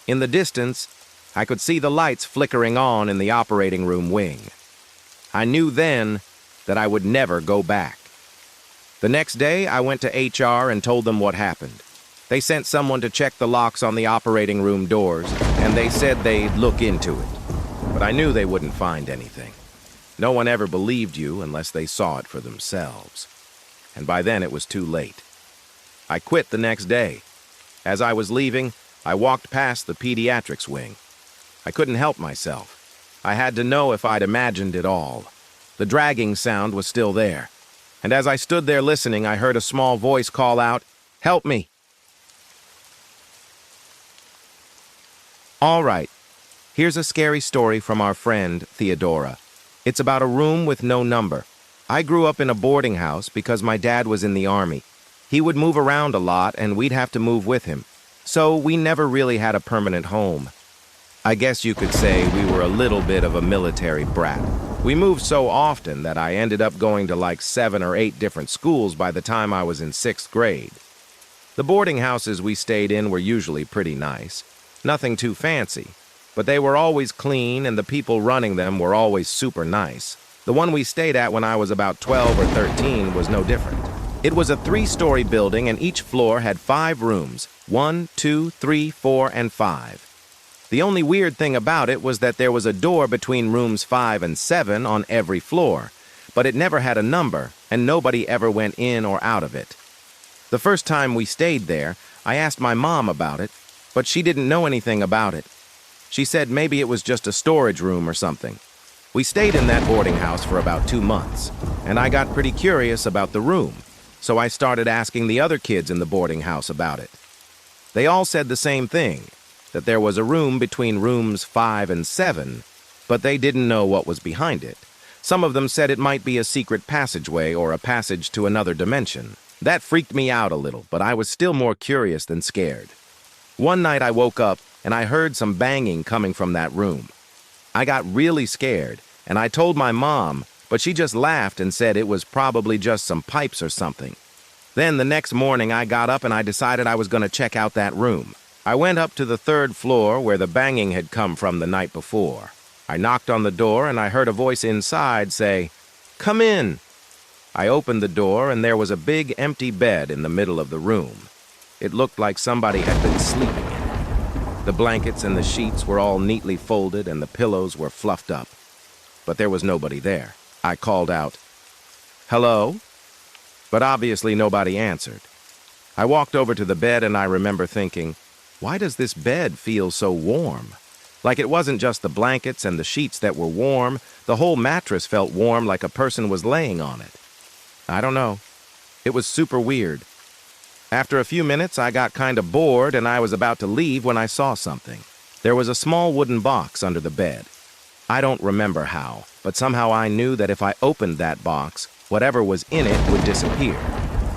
In the distance, I could see the lights flickering on in the operating room wing. I knew then that I would never go back. The next day, I went to HR and told them what happened. They sent someone to check the locks on the operating room doors, and they said they'd look into it. But I knew they wouldn't find anything. No one ever believed you unless they saw it for themselves. And by then it was too late. I quit the next day. As I was leaving, I walked past the pediatrics wing. I couldn't help myself. I had to know if I'd imagined it all. The dragging sound was still there. And as I stood there listening, I heard a small voice call out, "Help me!" All right, here's a scary story from our friend, Theodora. It's about a room with no number. I grew up in a boarding house because my dad was in the Army. He would move around a lot, and we'd have to move with him. So we never really had a permanent home. I guess you could say we were a little bit of a military brat. We moved so often that I ended up going to like 7 or 8 different schools by the time I was in 6th grade. The boarding houses we stayed in were usually pretty nice. Nothing too fancy, but they were always clean and the people running them were always super nice. The one we stayed at when I was about 12 or 13 was no different. It was a 3-story building and each floor had 5 rooms, 1, 2, 3, 4, and 5. The only weird thing about it was that there was a door between rooms 5 and 7 on every floor, but it never had a number, and nobody ever went in or out of it. The first time we stayed there, I asked my mom about it, but she didn't know anything about it. She said maybe it was just a storage room or something. We stayed in that boarding house for about 2 months, and I got pretty curious about the room, so I started asking the other kids in the boarding house about it. They all said the same thing, that there was a room between rooms 5 and 7, but they didn't know what was behind it. Some of them said it might be a secret passageway or a passage to another dimension. That freaked me out a little, but I was still more curious than scared. One night I woke up and I heard some banging coming from that room. I got really scared, and I told my mom, but she just laughed and said it was probably just some pipes or something. Then the next morning I got up and I decided I was going to check out that room. I went up to the 3rd floor where the banging had come from the night before. I knocked on the door and I heard a voice inside say, "Come in." I opened the door and there was a big empty bed in the middle of the room. It looked like somebody had been sleeping in it. The blankets and the sheets were all neatly folded and the pillows were fluffed up. But there was nobody there. I called out, "Hello?" But obviously nobody answered. I walked over to the bed and I remember thinking, why does this bed feel so warm? Like it wasn't just the blankets and the sheets that were warm, the whole mattress felt warm like a person was laying on it. I don't know. It was super weird. After a few minutes, I got kind of bored and I was about to leave when I saw something. There was a small wooden box under the bed. I don't remember how, but somehow I knew that if I opened that box, whatever was in it would disappear.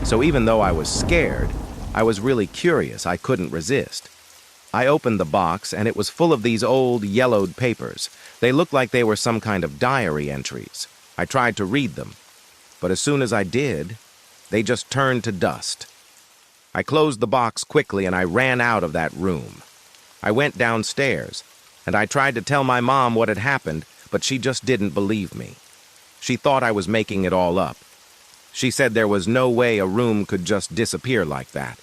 So even though I was scared, I was really curious. I couldn't resist. I opened the box and it was full of these old yellowed papers. They looked like they were some kind of diary entries. I tried to read them, but as soon as I did, they just turned to dust. I closed the box quickly and I ran out of that room. I went downstairs and I tried to tell my mom what had happened, but she just didn't believe me. She thought I was making it all up. She said there was no way a room could just disappear like that.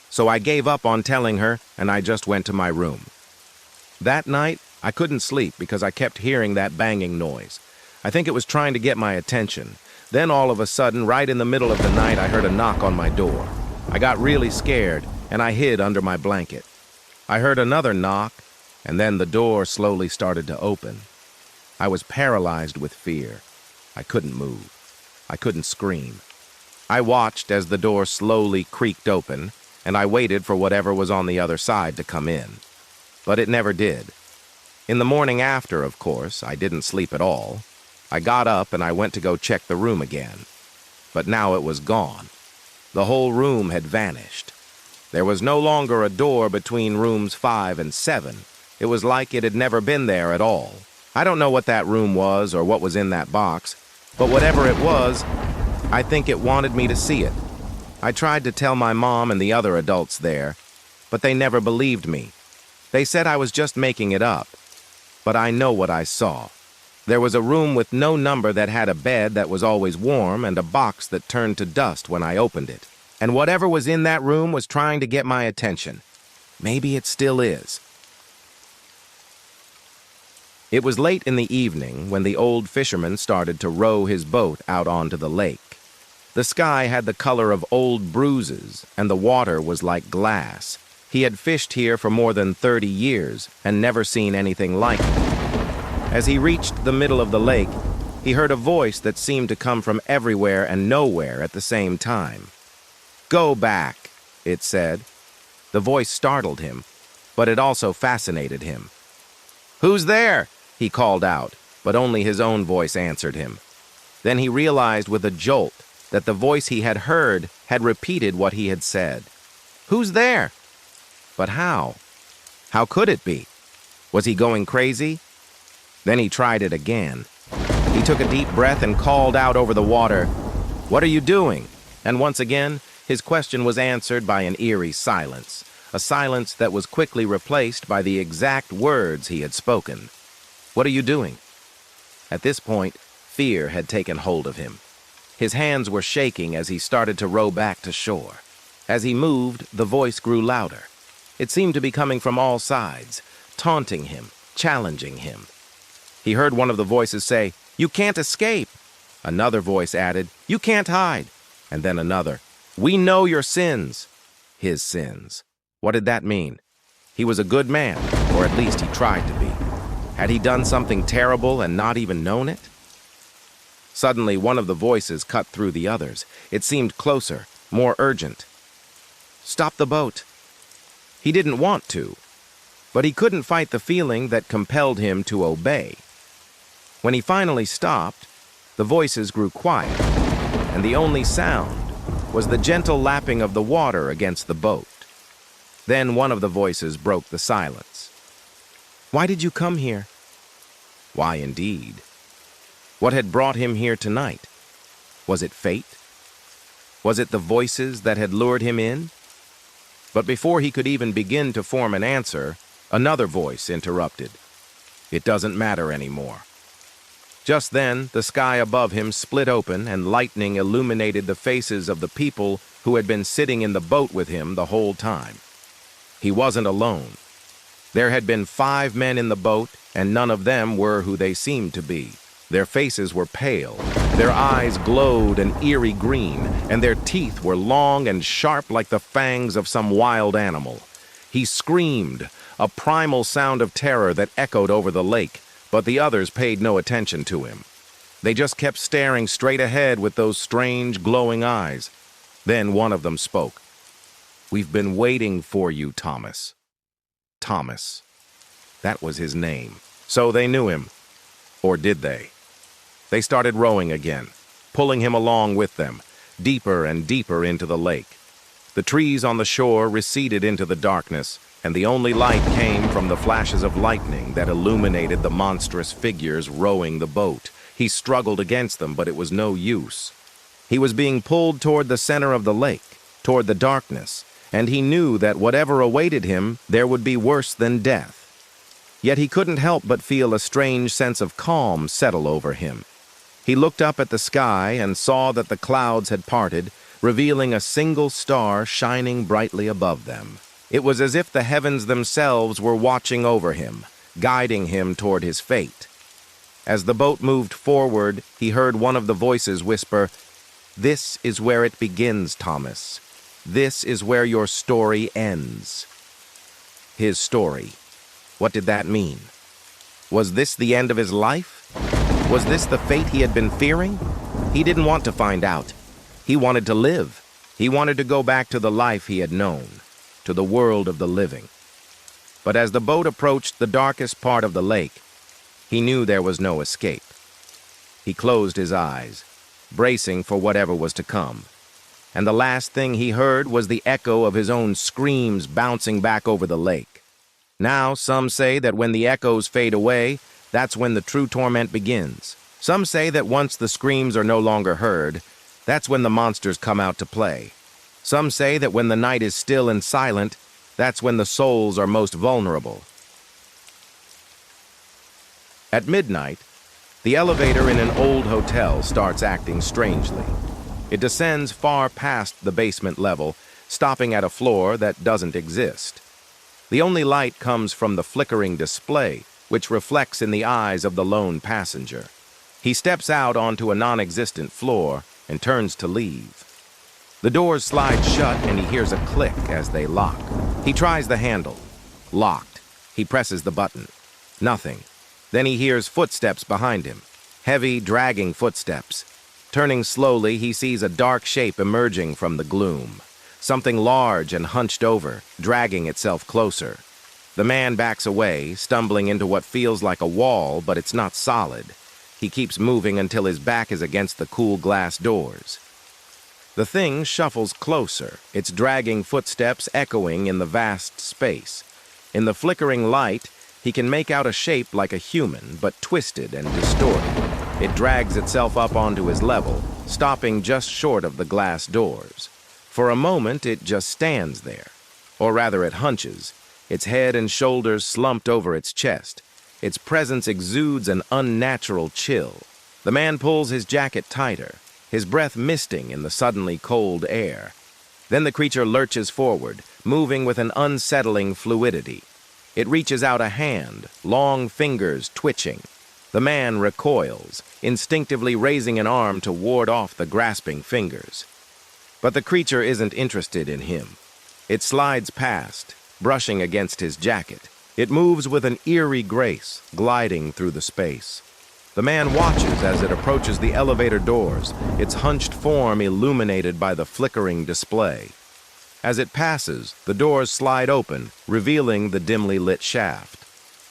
So I gave up on telling her and I just went to my room. That night, I couldn't sleep because I kept hearing that banging noise. I think it was trying to get my attention. Then all of a sudden, right in the middle of the night, I heard a knock on my door. I got really scared and I hid under my blanket. I heard another knock and then the door slowly started to open. I was paralyzed with fear. I couldn't move. I couldn't scream. I watched as the door slowly creaked open, and I waited for whatever was on the other side to come in. But it never did. In the morning after, of course, I didn't sleep at all. I got up and I went to go check the room again. But now it was gone. The whole room had vanished. There was no longer a door between rooms 5 and 7. It was like it had never been there at all. I don't know what that room was or what was in that box, but whatever it was, I think it wanted me to see it. I tried to tell my mom and the other adults there, but they never believed me. They said I was just making it up. But I know what I saw. There was a room with no number that had a bed that was always warm and a box that turned to dust when I opened it. And whatever was in that room was trying to get my attention. Maybe it still is. It was late in the evening when the old fisherman started to row his boat out onto the lake. The sky had the color of old bruises, and the water was like glass. He had fished here for more than 30 years and never seen anything like it. As he reached the middle of the lake, he heard a voice that seemed to come from everywhere and nowhere at the same time. "Go back," it said. The voice startled him, but it also fascinated him. "Who's there?" he called out, but only his own voice answered him. Then he realized with a jolt that the voice he had heard had repeated what he had said. "Who's there?" But how? How could it be? Was he going crazy? Then he tried it again. He took a deep breath and called out over the water, "What are you doing?" And once again, his question was answered by an eerie silence, a silence that was quickly replaced by the exact words he had spoken. "What are you doing?" At this point, fear had taken hold of him. His hands were shaking as he started to row back to shore. As he moved, the voice grew louder. It seemed to be coming from all sides, taunting him, challenging him. He heard one of the voices say, "You can't escape." Another voice added, "You can't hide." And then another, "We know your sins." His sins. What did that mean? He was a good man, or at least he tried to be. Had he done something terrible and not even known it? Suddenly, one of the voices cut through the others. It seemed closer, more urgent. "Stop the boat." He didn't want to, but he couldn't fight the feeling that compelled him to obey. When he finally stopped, the voices grew quiet, and the only sound was the gentle lapping of the water against the boat. Then one of the voices broke the silence. "Why did you come here?" Why indeed? What had brought him here tonight? Was it fate? Was it the voices that had lured him in? But before he could even begin to form an answer, another voice interrupted. "It doesn't matter anymore." Just then, the sky above him split open and lightning illuminated the faces of the people who had been sitting in the boat with him the whole time. He wasn't alone. There had been 5 men in the boat, and none of them were who they seemed to be. Their faces were pale, their eyes glowed an eerie green, and their teeth were long and sharp like the fangs of some wild animal. He screamed, a primal sound of terror that echoed over the lake, but the others paid no attention to him. They just kept staring straight ahead with those strange, glowing eyes. Then one of them spoke. "We've been waiting for you, Thomas." Thomas. That was his name. So they knew him. Or did they? They started rowing again, pulling him along with them, deeper and deeper into the lake. The trees on the shore receded into the darkness, and the only light came from the flashes of lightning that illuminated the monstrous figures rowing the boat. He struggled against them, but it was no use. He was being pulled toward the center of the lake, toward the darkness, and he knew that whatever awaited him, there would be worse than death. Yet he couldn't help but feel a strange sense of calm settle over him. He looked up at the sky and saw that the clouds had parted, revealing a single star shining brightly above them. It was as if the heavens themselves were watching over him, guiding him toward his fate. As the boat moved forward, he heard one of the voices whisper, "This is where it begins, Thomas. This is where your story ends." His story. What did that mean? Was this the end of his life? Was this the fate he had been fearing? He didn't want to find out. He wanted to live. He wanted to go back to the life he had known, to the world of the living. But as the boat approached the darkest part of the lake, he knew there was no escape. He closed his eyes, bracing for whatever was to come. And the last thing he heard was the echo of his own screams bouncing back over the lake. Now, some say that when the echoes fade away, that's when the true torment begins. Some say that once the screams are no longer heard, that's when the monsters come out to play. Some say that when the night is still and silent, that's when the souls are most vulnerable. At midnight, the elevator in an old hotel starts acting strangely. It descends far past the basement level, stopping at a floor that doesn't exist. The only light comes from the flickering display, which reflects in the eyes of the lone passenger. He steps out onto a non-existent floor and turns to leave. The doors slide shut and he hears a click as they lock. He tries the handle. Locked. He presses the button. Nothing. Then he hears footsteps behind him. Heavy, dragging footsteps. Turning slowly, he sees a dark shape emerging from the gloom. Something large and hunched over, dragging itself closer. The man backs away, stumbling into what feels like a wall, but it's not solid. He keeps moving until his back is against the cool glass doors. The thing shuffles closer, its dragging footsteps echoing in the vast space. In the flickering light, he can make out a shape like a human, but twisted and distorted. It drags itself up onto his level, stopping just short of the glass doors. For a moment, it just stands there. Or rather, it hunches, its head and shoulders slumped over its chest. Its presence exudes an unnatural chill. The man pulls his jacket tighter, his breath misting in the suddenly cold air. Then the creature lurches forward, moving with an unsettling fluidity. It reaches out a hand, long fingers twitching. The man recoils, instinctively raising an arm to ward off the grasping fingers. But the creature isn't interested in him. It slides past, brushing against his jacket. It moves with an eerie grace, gliding through the space. The man watches as it approaches the elevator doors, its hunched form illuminated by the flickering display. As it passes, the doors slide open, revealing the dimly lit shaft.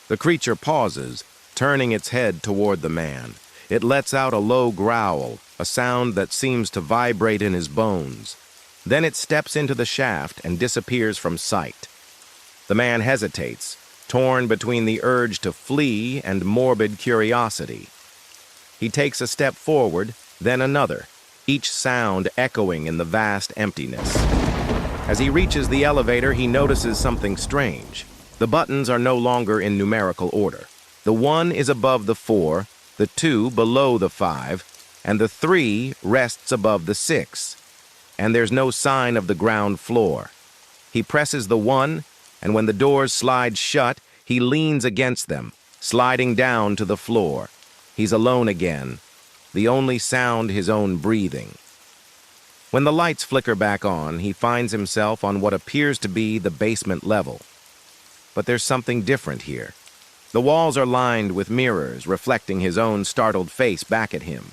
The creature pauses, turning its head toward the man. It lets out a low growl, a sound that seems to vibrate in his bones. Then it steps into the shaft and disappears from sight. The man hesitates, torn between the urge to flee and morbid curiosity. He takes a step forward, then another, each sound echoing in the vast emptiness. As he reaches the elevator, he notices something strange. The buttons are no longer in numerical order. The 1 is above the 4, the 2 below the 5, and the 3 rests above the 6. And there's no sign of the ground floor. He presses the 1, and when the doors slide shut, he leans against them, sliding down to the floor. He's alone again, the only sound his own breathing. When the lights flicker back on, he finds himself on what appears to be the basement level. But there's something different here. The walls are lined with mirrors, reflecting his own startled face back at him.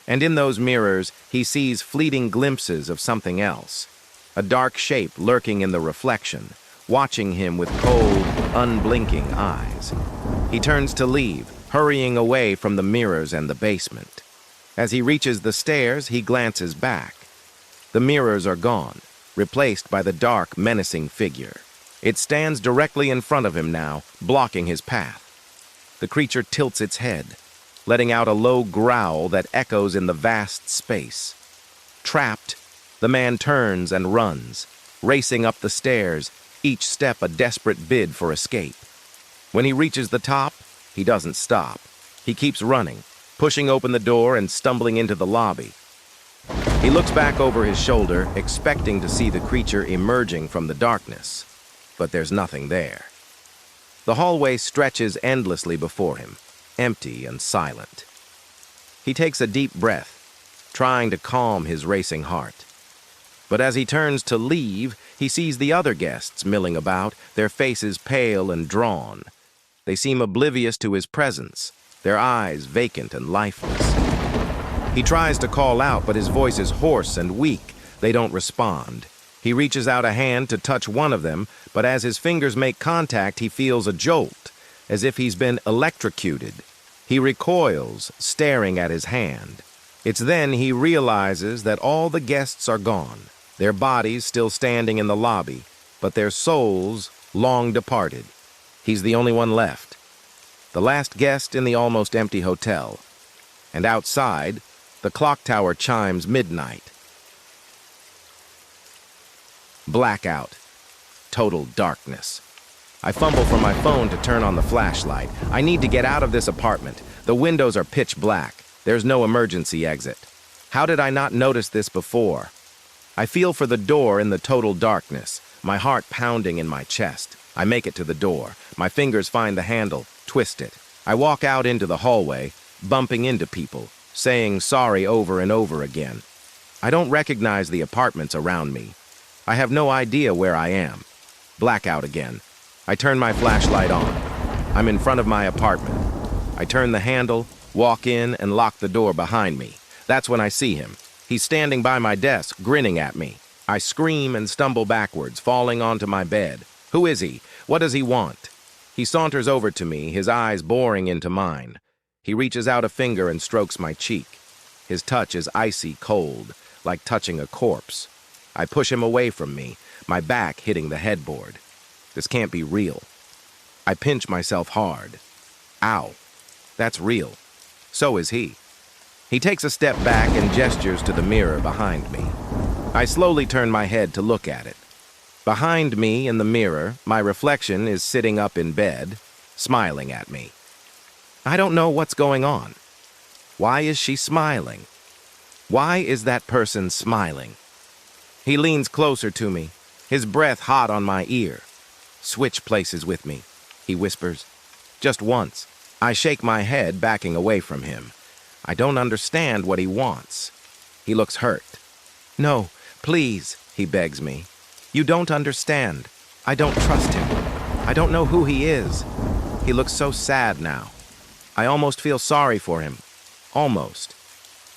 And in those mirrors, he sees fleeting glimpses of something else. A dark shape lurking in the reflection, watching him with cold, unblinking eyes. He turns to leave, hurrying away from the mirrors and the basement. As he reaches the stairs, he glances back. The mirrors are gone, replaced by the dark, menacing figure. It stands directly in front of him now, blocking his path. The creature tilts its head, letting out a low growl that echoes in the vast space. Trapped, the man turns and runs, racing up the stairs, each step a desperate bid for escape. When he reaches the top, he doesn't stop. He keeps running, pushing open the door and stumbling into the lobby. He looks back over his shoulder, expecting to see the creature emerging from the darkness, but there's nothing there. The hallway stretches endlessly before him, empty and silent. He takes a deep breath, trying to calm his racing heart. But as he turns to leave, he sees the other guests milling about, their faces pale and drawn. They seem oblivious to his presence, their eyes vacant and lifeless. He tries to call out, but his voice is hoarse and weak. They don't respond. He reaches out a hand to touch one of them, but as his fingers make contact, he feels a jolt, as if he's been electrocuted. He recoils, staring at his hand. It's then he realizes that all the guests are gone, their bodies still standing in the lobby, but their souls long departed. He's the only one left, the last guest in the almost empty hotel. And outside, the clock tower chimes midnight. Blackout. Total darkness. I fumble for my phone to turn on the flashlight. I need to get out of this apartment. The windows are pitch black. There's no emergency exit. How did I not notice this before? I feel for the door in the total darkness, my heart pounding in my chest. I make it to the door. My fingers find the handle, twist it. I walk out into the hallway, bumping into people, saying sorry over and over again. I don't recognize the apartments around me. I have no idea where I am. Blackout again. I turn my flashlight on. I'm in front of my apartment. I turn the handle, walk in, and lock the door behind me. That's when I see him. He's standing by my desk, grinning at me. I scream and stumble backwards, falling onto my bed. Who is he? What does he want? He saunters over to me, his eyes boring into mine. He reaches out a finger and strokes my cheek. His touch is icy cold, like touching a corpse. I push him away from me, my back hitting the headboard. This can't be real. I pinch myself hard. Ow. That's real. So is he. He takes a step back and gestures to the mirror behind me. I slowly turn my head to look at it. Behind me in the mirror, my reflection is sitting up in bed, smiling at me. I don't know what's going on. Why is she smiling? Why is that person smiling? He leans closer to me, his breath hot on my ear. Switch places with me, he whispers. Just once. I shake my head, backing away from him. I don't understand what he wants. He looks hurt. No, please, he begs me. You don't understand. I don't trust him. I don't know who he is. He looks so sad now. I almost feel sorry for him. Almost.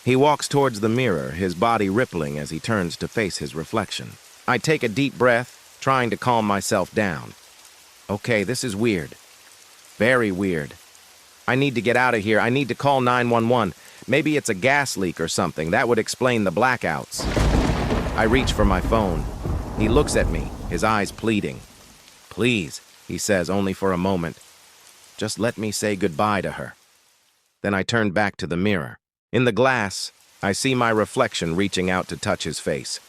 He walks towards the mirror, his body rippling as he turns to face his reflection. I take a deep breath, trying to calm myself down. Okay, this is weird. Very weird. I need to get out of here. I need to call 911. Maybe it's a gas leak or something. That would explain the blackouts. I reach for my phone. He looks at me, his eyes pleading. Please, he says, only for a moment. Just let me say goodbye to her. Then I turn back to the mirror. In the glass, I see my reflection reaching out to touch his face.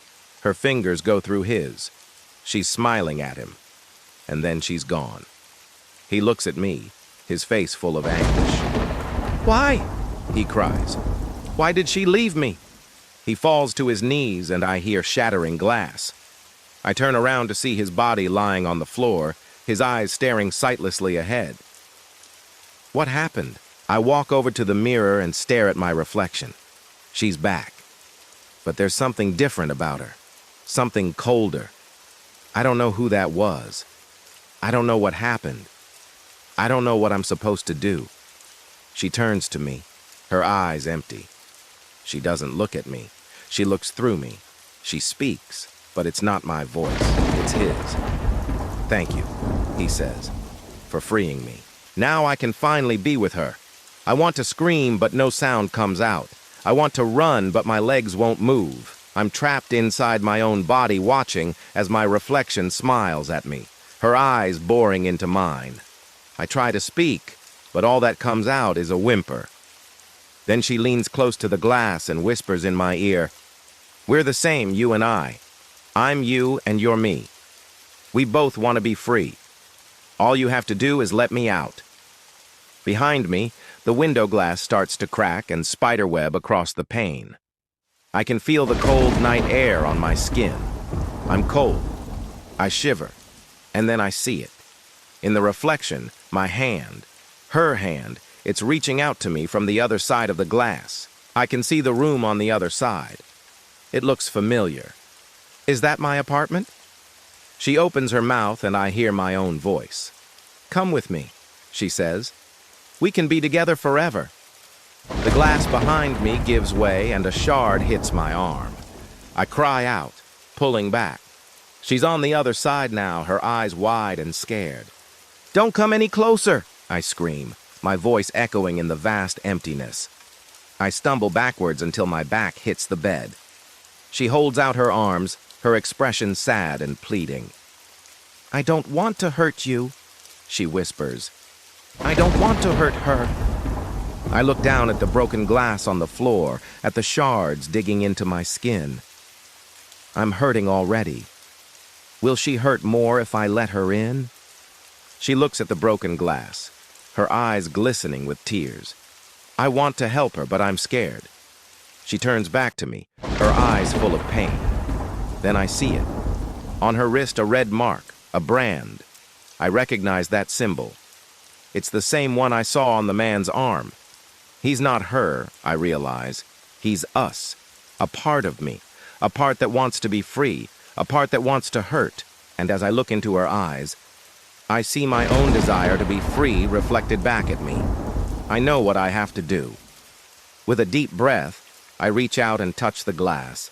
Her fingers go through his. She's smiling at him. And then she's gone. He looks at me, his face full of anguish. Why? He cries. Why did she leave me? He falls to his knees and I hear shattering glass. I turn around to see his body lying on the floor, his eyes staring sightlessly ahead. What happened? I walk over to the mirror and stare at my reflection. She's back. But there's something different about her. Something colder. I don't know who that was. I don't know what happened. I don't know what I'm supposed to do. She turns to me, her eyes empty. She doesn't look at me. She looks through me. She speaks, but it's not my voice. It's his. Thank you, he says, for freeing me. Now I can finally be with her. I want to scream, but no sound comes out. I want to run, but my legs won't move. I'm trapped inside my own body, watching as my reflection smiles at me, her eyes boring into mine. I try to speak, but all that comes out is a whimper. Then she leans close to the glass and whispers in my ear, "We're the same, you and I. I'm you and you're me. We both want to be free. All you have to do is let me out." Behind me, the window glass starts to crack and spiderweb across the pane. I can feel the cold night air on my skin. I'm cold. I shiver. And then I see it. In the reflection, my hand, her hand, it's reaching out to me from the other side of the glass. I can see the room on the other side. It looks familiar. Is that my apartment? She opens her mouth and I hear my own voice. "Come with me," she says. "We can be together forever." The glass behind me gives way and a shard hits my arm. I cry out, pulling back. She's on the other side now, her eyes wide and scared. "Don't come any closer," I scream, my voice echoing in the vast emptiness. I stumble backwards until my back hits the bed. She holds out her arms, her expression sad and pleading. "I don't want to hurt you," she whispers. "I don't want to hurt her." I look down at the broken glass on the floor, at the shards digging into my skin. I'm hurting already. Will she hurt more if I let her in? She looks at the broken glass, her eyes glistening with tears. I want to help her, but I'm scared. She turns back to me, her eyes full of pain. Then I see it. On her wrist, a red mark, a brand. I recognize that symbol. It's the same one I saw on the man's arm. He's not her, I realize. He's us, a part of me, a part that wants to be free, a part that wants to hurt. And as I look into her eyes, I see my own desire to be free reflected back at me. I know what I have to do. With a deep breath, I reach out and touch the glass.